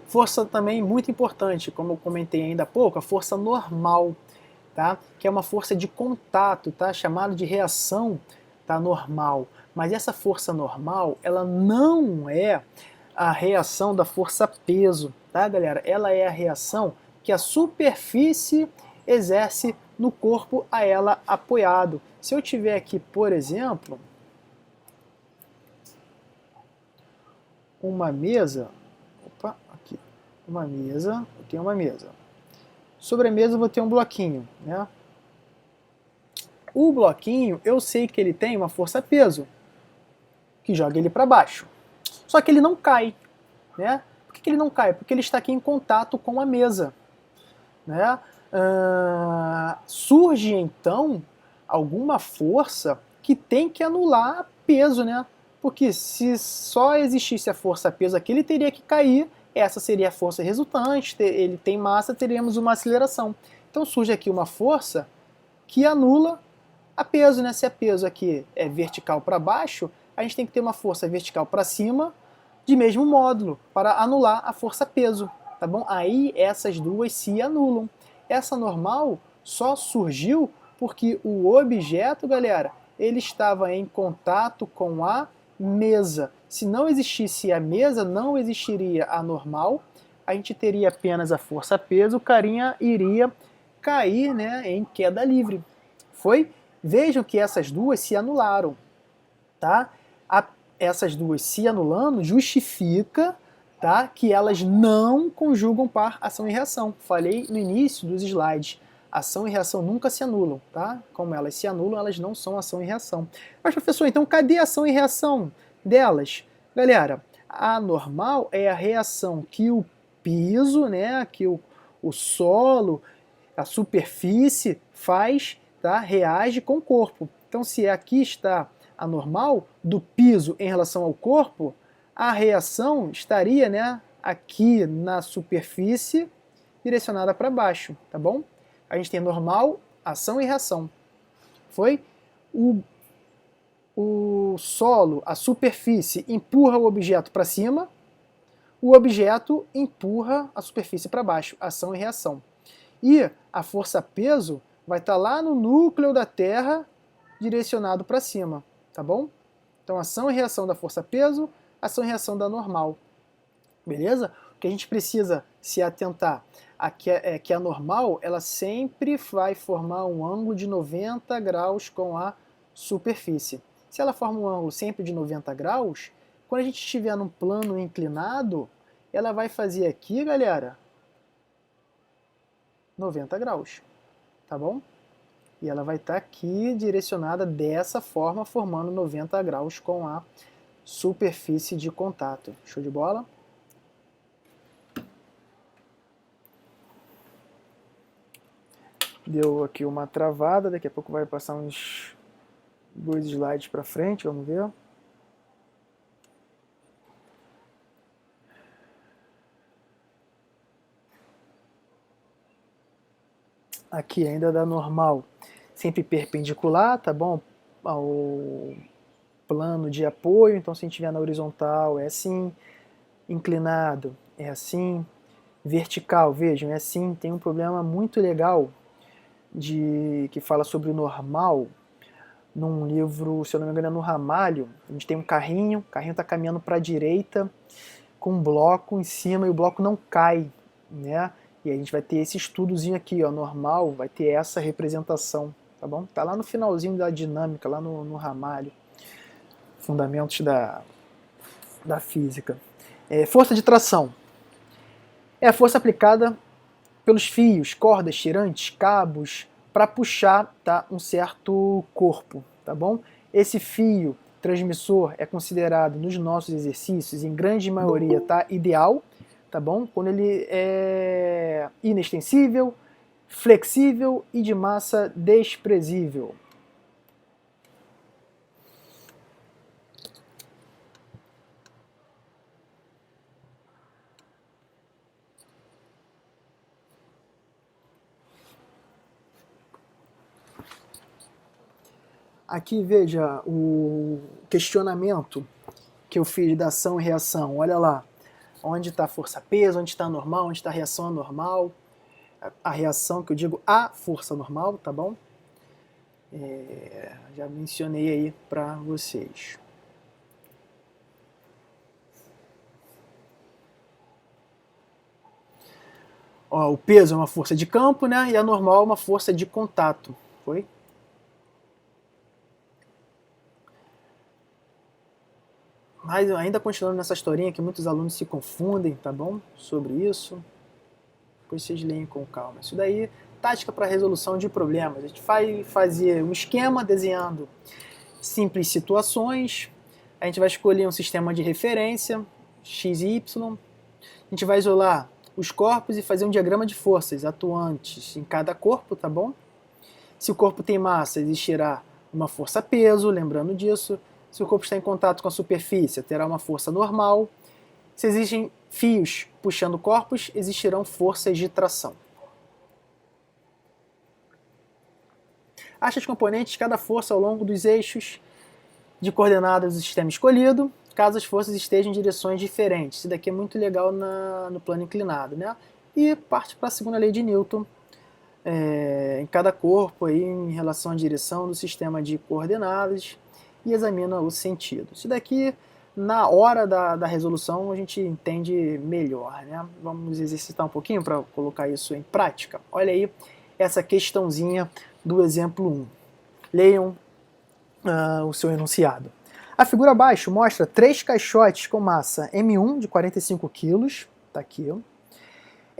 Força também muito importante, como eu comentei ainda há pouco, a força normal, tá? Que é uma força de contato, tá? Chamada de reação, tá? Normal. Mas essa força normal, ela não é a reação da força peso, tá, galera? Ela é a reação que a superfície exerce no corpo a ela apoiado. Se eu tiver aqui, por exemplo, uma mesa, opa, aqui, uma mesa, eu tenho uma mesa. Sobre a mesa eu vou ter um bloquinho, né? O bloquinho, eu sei que ele tem uma força-peso, que joga ele para baixo. Só que ele não cai, né? Por que ele não cai? Porque ele está aqui em contato com a mesa, né? Surge então alguma força que tem que anular peso, né? Porque se só existisse a força-peso aqui, ele teria que cair. Essa seria a força resultante, ele tem massa, teríamos uma aceleração. Então surge aqui uma força que anula a peso, né? Se a peso aqui é vertical para baixo, a gente tem que ter uma força vertical para cima de mesmo módulo para anular a força peso, tá bom? Aí essas duas se anulam. Essa normal só surgiu porque o objeto, galera, ele estava em contato com a mesa. Se não existisse a mesa, não existiria a normal, a gente teria apenas a força-peso, o carinha iria cair, né, em queda livre. Foi? Vejam que essas duas se anularam, tá? Essas duas se anulando justifica, tá, que elas não conjugam par ação e reação. Falei no início dos slides. Ação e reação nunca se anulam, tá? Como elas se anulam, elas não são ação e reação. Mas, professor, então cadê a ação e reação delas? Galera, a normal é a reação que o piso, né, que o solo, a superfície faz, tá? Reage com o corpo. Então, se aqui está a normal do piso em relação ao corpo, a reação estaria, né, aqui na superfície direcionada para baixo, tá bom? A gente tem normal, ação e reação. Foi? O solo, a superfície, empurra o objeto para cima, o objeto empurra a superfície para baixo, ação e reação. E a força-peso vai estar lá no núcleo da Terra, direcionado para cima, tá bom? Então, ação e reação da força-peso, ação e reação da normal. Beleza? O que a gente precisa se atentar aqui é que a normal, ela sempre vai formar um ângulo de 90 graus com a superfície. Se ela forma um ângulo sempre de 90 graus, quando a gente estiver num plano inclinado, ela vai fazer aqui, galera, 90 graus, tá bom? E ela vai estar aqui direcionada dessa forma, formando 90 graus com a superfície de contato. Show de bola? Deu aqui uma travada, daqui a pouco vai passar uns 2 slides para frente, vamos ver. Aqui ainda dá normal, sempre perpendicular, tá bom? Ao plano de apoio, então se a gente estiver na horizontal é assim, inclinado é assim, vertical, vejam, é assim. Tem um problema muito legal que fala sobre o normal, num livro, se eu não me engano, é no Ramalho. A gente tem um carrinho, o carrinho está caminhando para a direita, com um bloco em cima, e o bloco não cai, né? E a gente vai ter esse estudozinho aqui, ó, normal, vai ter essa representação, tá bom? Tá lá no finalzinho da dinâmica, lá no Ramalho, Fundamentos da Física. Força de tração é a força aplicada pelos fios, cordas, tirantes, cabos, para puxar, tá, um certo corpo, tá bom? Esse fio transmissor é considerado nos nossos exercícios, em grande maioria, tá, ideal, tá bom? Quando ele é inextensível, flexível e de massa desprezível. Aqui veja o questionamento que eu fiz da ação e reação. Olha lá, onde está a força-peso, onde está a normal, onde está a reação anormal. A reação, que eu digo a força normal, tá bom? Já mencionei aí para vocês. Ó, o peso é uma força de campo, né? E a normal é uma força de contato. Foi? Mas ainda continuando nessa historinha que muitos alunos se confundem, tá bom? Sobre isso. Depois vocês leem com calma. Isso daí, tática para resolução de problemas. A gente vai fazer um esquema desenhando simples situações. A gente vai escolher um sistema de referência, x e y. A gente vai isolar os corpos e fazer um diagrama de forças atuantes em cada corpo, tá bom? Se o corpo tem massa, existirá uma força-peso, lembrando disso. Se o corpo está em contato com a superfície, terá uma força normal. Se existem fios puxando corpos, existirão forças de tração. Acha os componentes de cada força ao longo dos eixos de coordenadas do sistema escolhido, caso as forças estejam em direções diferentes. Isso daqui é muito legal no plano inclinado, né? E parte para a segunda lei de Newton, em cada corpo aí, em relação à direção do sistema de coordenadas, e examina o sentido. Isso daqui, na hora da resolução, a gente entende melhor, né? Vamos exercitar um pouquinho para colocar isso em prática. Olha aí essa questãozinha do exemplo 1. Leiam o seu enunciado. A figura abaixo mostra 3 caixotes com massa M1 de 45 kg, tá aqui, ó,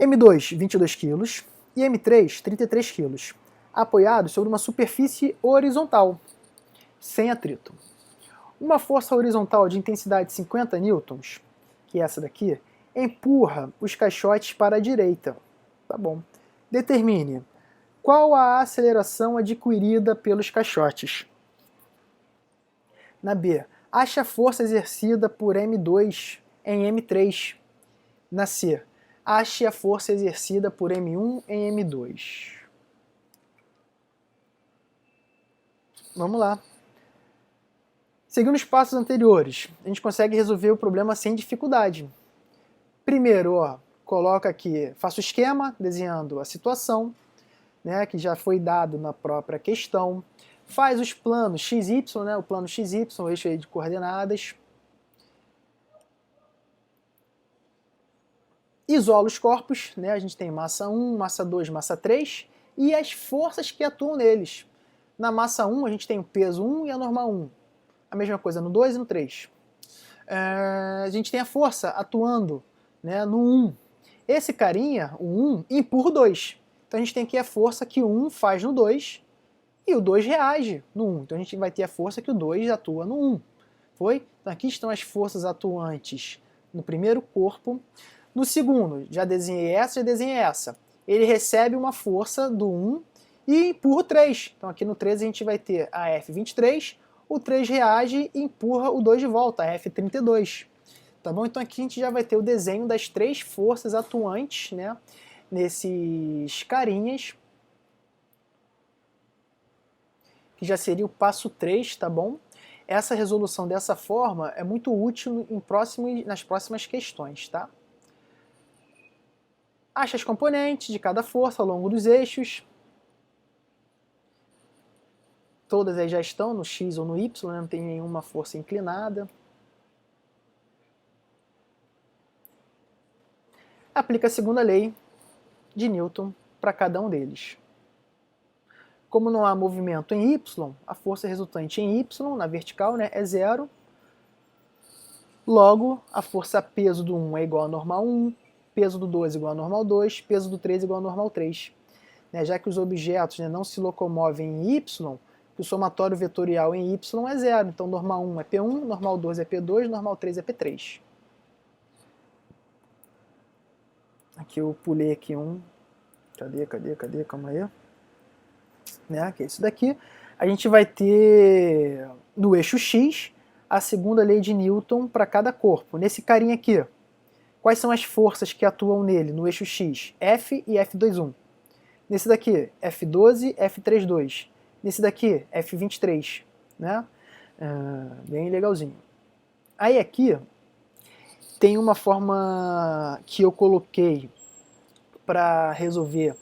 M2 22 kg e M3 33 kg, apoiados sobre uma superfície horizontal, sem atrito. Uma força horizontal de intensidade 50 newtons, que é essa daqui, empurra os caixotes para a direita. Tá bom. Determine qual a aceleração adquirida pelos caixotes. Na B, ache a força exercida por M2 em M3. Na C, ache a força exercida por M1 em M2. Vamos lá. Seguindo os passos anteriores, a gente consegue resolver o problema sem dificuldade. Primeiro, ó, coloca aqui, faço o esquema, desenhando a situação, né, que já foi dado na própria questão. Faz os planos XY, né, o plano XY, o eixo aí de coordenadas. Isola os corpos, né, a gente tem massa 1, massa 2, massa 3, e as forças que atuam neles. Na massa 1, a gente tem o peso 1 e a norma 1. A mesma coisa no 2 e no 3. A gente tem a força atuando, né, no 1. Esse carinha, o 1, empurra o 2. Então a gente tem aqui a força que o 1 faz no 2 e o 2 reage no 1. Então a gente vai ter a força que o 2 atua no 1. Foi? Então aqui estão as forças atuantes no primeiro corpo. No segundo, já desenhei essa. Ele recebe uma força do 1 e empurra o 3. Então aqui no 3 a gente vai ter a F23, o 3 reage e empurra o 2 de volta, a F32. Tá bom? Então aqui a gente já vai ter o desenho das 3 forças atuantes, né, nesses carinhas, que já seria o passo 3, tá bom? Essa resolução dessa forma é muito útil nas próximas questões, tá? Acha as componentes de cada força ao longo dos eixos. Todas aí já estão no X ou no Y, não tem nenhuma força inclinada. Aplica a segunda lei de Newton para cada um deles. Como não há movimento em Y, a força resultante em Y, na vertical, né, é zero. Logo, a força peso do 1 é igual a normal 1, peso do 2 é igual a normal 2, peso do 3 é igual a normal 3. Já que os objetos, né, não se locomovem em Y, o somatório vetorial em Y é zero. Então, normal 1 é P1, normal 2 é P2, normal 3 é P3. Aqui eu pulei aqui um. Cadê? Calma aí. Né, que é isso daqui. A gente vai ter no eixo X a segunda lei de Newton para cada corpo. Nesse carinha aqui, quais são as forças que atuam nele no eixo X? F e F21. Nesse daqui, F12, F32. Nesse daqui, F23. Né? Bem legalzinho. Aí aqui tem uma forma que eu coloquei para resolver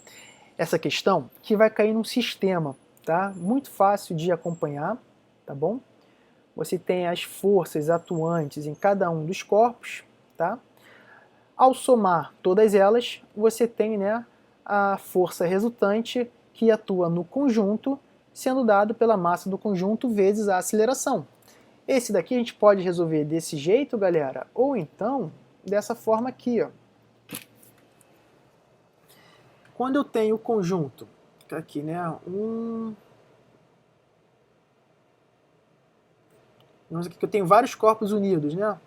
essa questão, que vai cair num sistema, tá? Muito fácil de acompanhar, tá bom? Você tem as forças atuantes em cada um dos corpos, tá? Ao somar todas elas, você tem, né, a força resultante que atua no conjunto, sendo dado pela massa do conjunto vezes a aceleração. Esse daqui a gente pode resolver desse jeito, galera, ou então dessa forma aqui, ó. Quando eu tenho o conjunto, aqui, né, vamos aqui que eu tenho vários corpos unidos, né?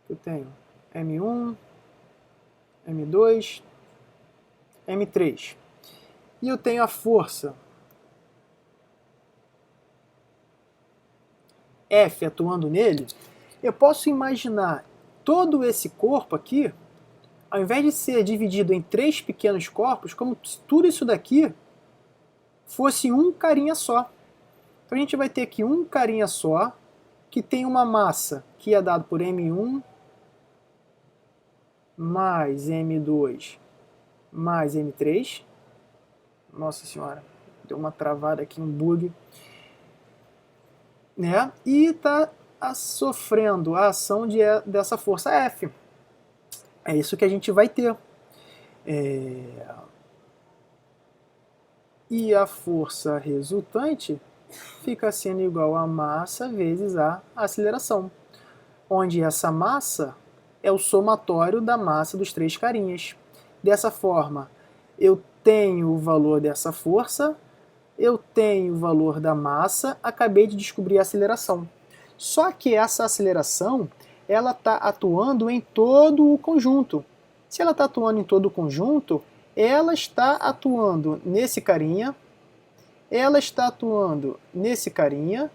Eu tenho M1, M2, M3. E eu tenho a força F atuando nele. Eu posso imaginar todo esse corpo aqui, ao invés de ser dividido em 3 pequenos corpos, como se tudo isso daqui fosse um carinha só. Então a gente vai ter aqui um carinha só, que tem uma massa que é dado por M1 mais M2 mais M3. Nossa senhora, deu uma travada aqui, um bug. Né? E está sofrendo a ação dessa força F. É isso que a gente vai ter. E a força resultante fica sendo igual a massa vezes a aceleração, onde essa massa é o somatório da massa dos 3 carinhas. Dessa forma, eu tenho o valor dessa força, eu tenho o valor da massa, acabei de descobrir a aceleração. Só que essa aceleração, ela está atuando em todo o conjunto. Se ela está atuando em todo o conjunto, ela está atuando nesse carinha, ela está atuando nesse carinha,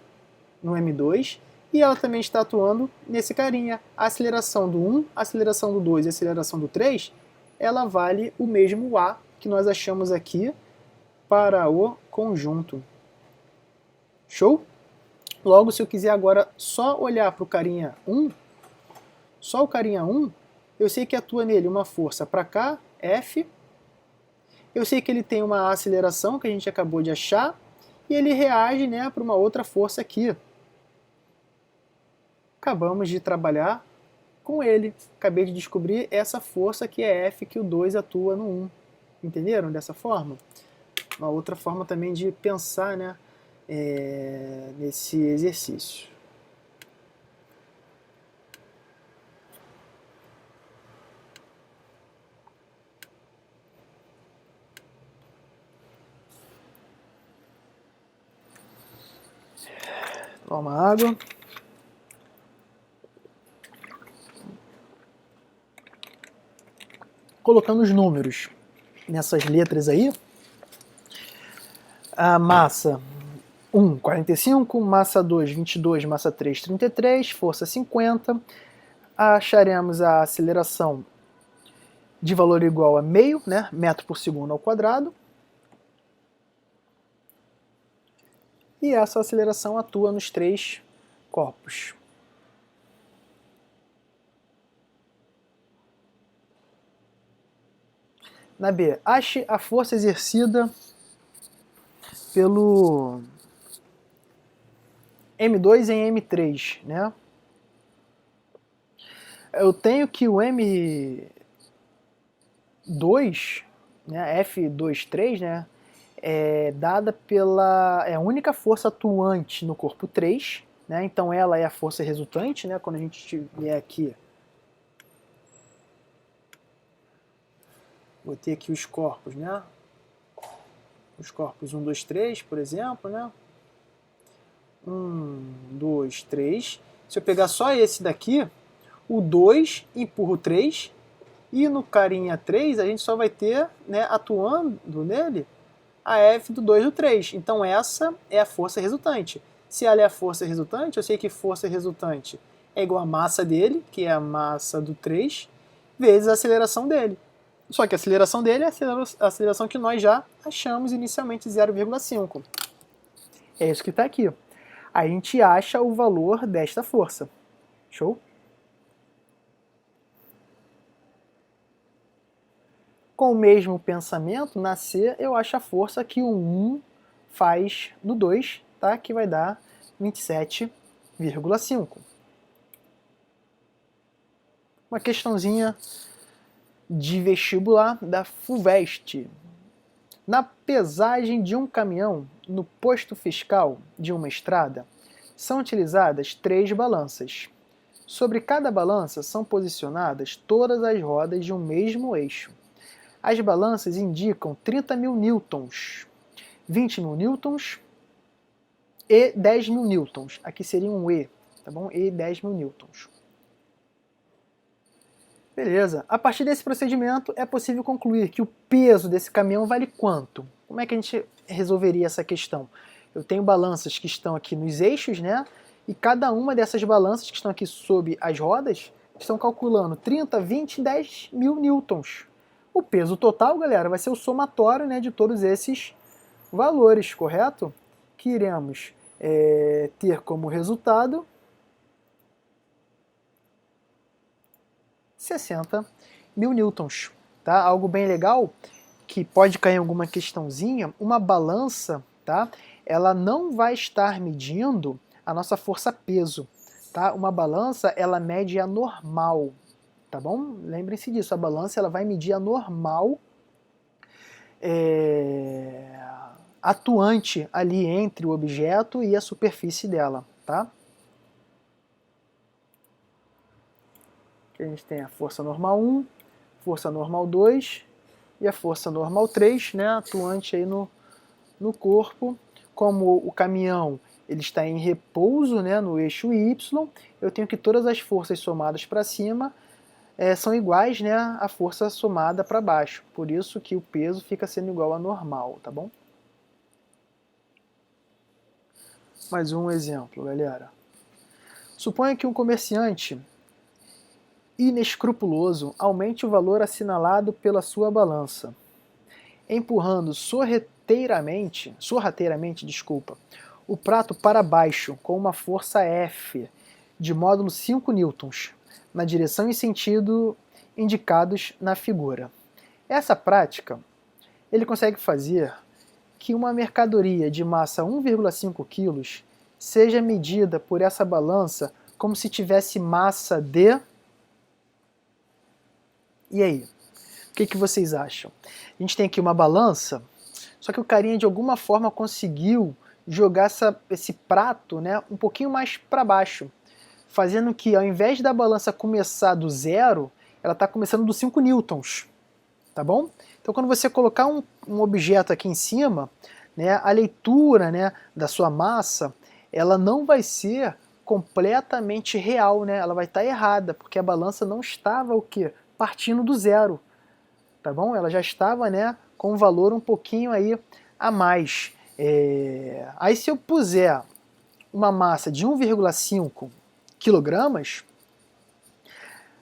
no M2, e ela também está atuando nesse carinha. A aceleração do 1, a aceleração do 2 e a aceleração do 3, ela vale o mesmo A que nós achamos aqui para o conjunto. Show? Logo, se eu quiser agora só olhar para o carinha 1, só o carinha 1, eu sei que atua nele uma força para cá, F. Eu sei que ele tem uma aceleração que a gente acabou de achar, e ele reage, né, para uma outra força aqui. Acabamos de trabalhar com ele. Acabei de descobrir essa força que é F, que o 2 atua no 1. Entenderam dessa forma? Uma outra forma também de pensar, né, nesse exercício. Toma água. Colocando os números nessas letras aí, a massa 1, 45, massa 2, 22, massa 3, 33, força 50, acharemos a aceleração de valor igual a meio, né, metro por segundo ao quadrado, e essa aceleração atua nos 3 corpos. Na B, ache a força exercida pelo M2 em M3, né? Eu tenho que o M2, né, F23, né, é dada pela a única força atuante no corpo 3, né? Então ela é a força resultante, né? Quando a gente estiver aqui, vou ter aqui os corpos, né? Os corpos 1, 2, 3, por exemplo, né? 1, 2, 3. Se eu pegar só esse daqui, o 2 empurra o 3, e no carinha 3 a gente só vai ter, né, atuando nele a F do 2 e do 3. Então essa é a força resultante. Se ela é a força resultante, eu sei que força resultante é igual a massa dele, que é a massa do 3, vezes a aceleração dele. Só que a aceleração dele é a aceleração que nós já achamos inicialmente, 0,5. É isso que está aqui. A gente acha o valor desta força. Show? Com o mesmo pensamento, na C, eu acho a força que o 1 faz no 2, tá? Que vai dar 27,5. Uma questãozinha de vestibular da FUVEST. Na pesagem de um caminhão no posto fiscal de uma estrada, são utilizadas 3 balanças. Sobre cada balança são posicionadas todas as rodas de um mesmo eixo. As balanças indicam 30.000 newtons, 20.000 newtons e 10.000 newtons. Aqui seria um E, tá bom? E 10.000 newtons. Beleza. A partir desse procedimento é possível concluir que o peso desse caminhão vale quanto? Como é que a gente resolveria essa questão? Eu tenho balanças que estão aqui nos eixos, né? E cada uma dessas balanças que estão aqui sob as rodas estão calculando 30, 20 e 10.000 newtons. O peso total, galera, vai ser o somatório, né, de todos esses valores, correto? Que iremos ter como resultado 60.000 newtons, tá? Algo bem legal que pode cair em alguma questãozinha, uma balança, tá? Ela não vai estar medindo a nossa força-peso, tá? Uma balança, ela mede a normal, tá bom? Lembrem-se disso, a balança ela vai medir a normal atuante ali entre o objeto e a superfície dela, tá? Aqui a gente tem a força normal 1, força normal 2 e a força normal 3, né, atuante aí no corpo. Como o caminhão ele está em repouso, né, no eixo Y, eu tenho que todas as forças somadas para cima são iguais, né, à força somada para baixo. Por isso que o peso fica sendo igual a normal, tá bom? Mais um exemplo, galera. Suponha que um comerciante inescrupuloso aumente o valor assinalado pela sua balança, empurrando sorrateiramente, o prato para baixo com uma força F de módulo 5 newtons, na direção e sentido indicados na figura. Essa prática, ele consegue fazer que uma mercadoria de massa 1,5 kg seja medida por essa balança como se tivesse massa de... E aí? O que vocês acham? A gente tem aqui uma balança, só que o carinha de alguma forma conseguiu jogar esse prato, né, um pouquinho mais para baixo, fazendo que ao invés da balança começar do 0, ela está começando do 5 newtons, tá bom? Então quando você colocar um objeto aqui em cima, né, a leitura, né, da sua massa, ela não vai ser completamente real, né? Ela vai estar errada, porque a balança não estava o quê? Partindo do 0. Tá bom? Ela já estava, né, com um valor um pouquinho aí a mais. Aí se eu puser uma massa de 1,5 kg,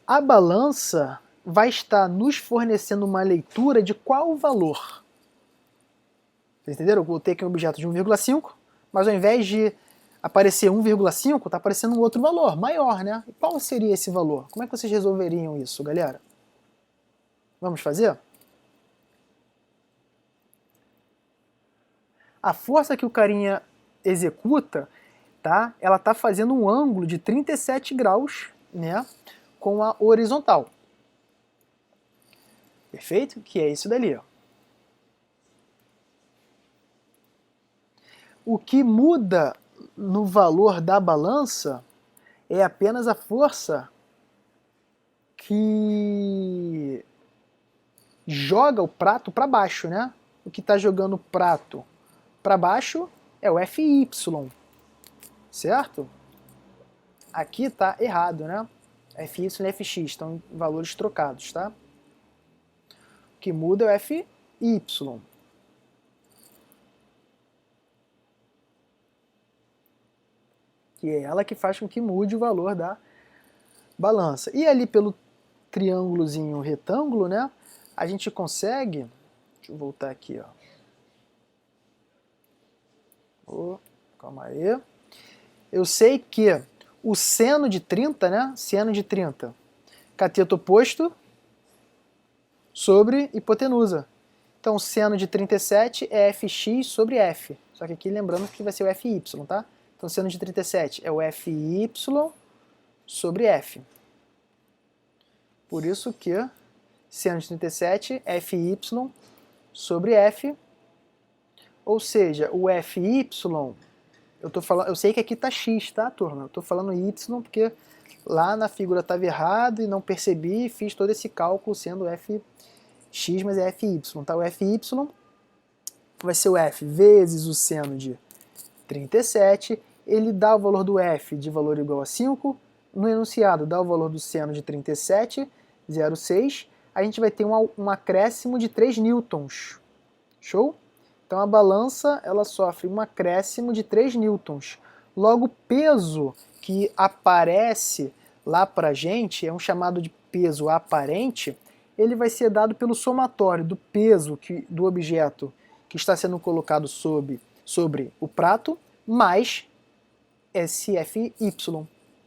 a balança vai estar nos fornecendo uma leitura de qual valor? Vocês entenderam? Eu botei aqui um objeto de 1,5, mas ao invés de aparecer 1,5, está aparecendo um outro valor, maior, né? E qual seria esse valor? Como é que vocês resolveriam isso, galera? Vamos fazer? A força que o carinha executa, tá? Ela está fazendo um ângulo de 37 graus, né, com a horizontal. Perfeito? Que é isso dali, ó. O que muda no valor da balança é apenas a força que joga o prato para baixo, né? O que está jogando o prato para baixo é o FY, certo? Aqui está errado, né? FY e FX estão em valores trocados, tá? O que muda é o FY. Que é ela que faz com que mude o valor da balança. E ali pelo triângulozinho retângulo, né? A gente consegue... Deixa eu voltar aqui, ó. Calma aí. Eu sei que o seno de 30, né? Seno de 30, cateto oposto sobre hipotenusa. Então, o seno de 37 é Fx sobre F. Só que aqui lembrando que vai ser o Fy, tá? Então, o seno de 37 é o Fy sobre F. Por isso que seno de 37 é Fy sobre F Ou seja, o FY, eu sei que aqui está x, tá, turma? Eu estou falando y porque lá na figura estava errado e não percebi e fiz todo esse cálculo sendo fx, mas é FY, tá? O FY vai ser o f vezes o seno de 37, ele dá o valor do f de valor igual a 5, no enunciado dá o valor do seno de 37,06, a gente vai ter um acréscimo de 3 newtons. Show? Então a balança ela sofre um acréscimo de 3 newtons. Logo, o peso que aparece lá pra gente, é um chamado de peso aparente, ele vai ser dado pelo somatório do peso do objeto que está sendo colocado sobre o prato, mais SFY.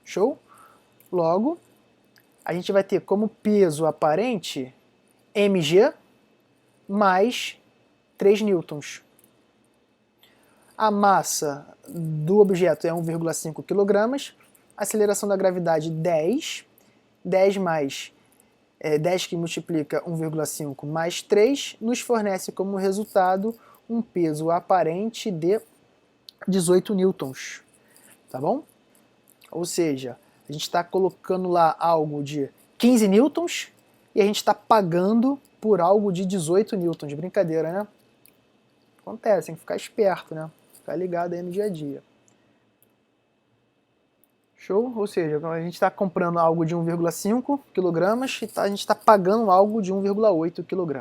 Show? Logo, a gente vai ter como peso aparente mg mais 3 newtons. A massa do objeto é 1,5 kg, a aceleração da gravidade 10, 10 mais 10 que multiplica 1,5 mais 3, nos fornece como resultado um peso aparente de 18 newtons, tá bom? Ou seja, a gente está colocando lá algo de 15 newtons e a gente está pagando por algo de 18 newtons. Brincadeira, né? Acontece, tem que ficar esperto, né? Ficar ligado aí no dia a dia. Show? Ou seja, a gente está comprando algo de 1,5 kg e a gente está pagando algo de 1,8 kg.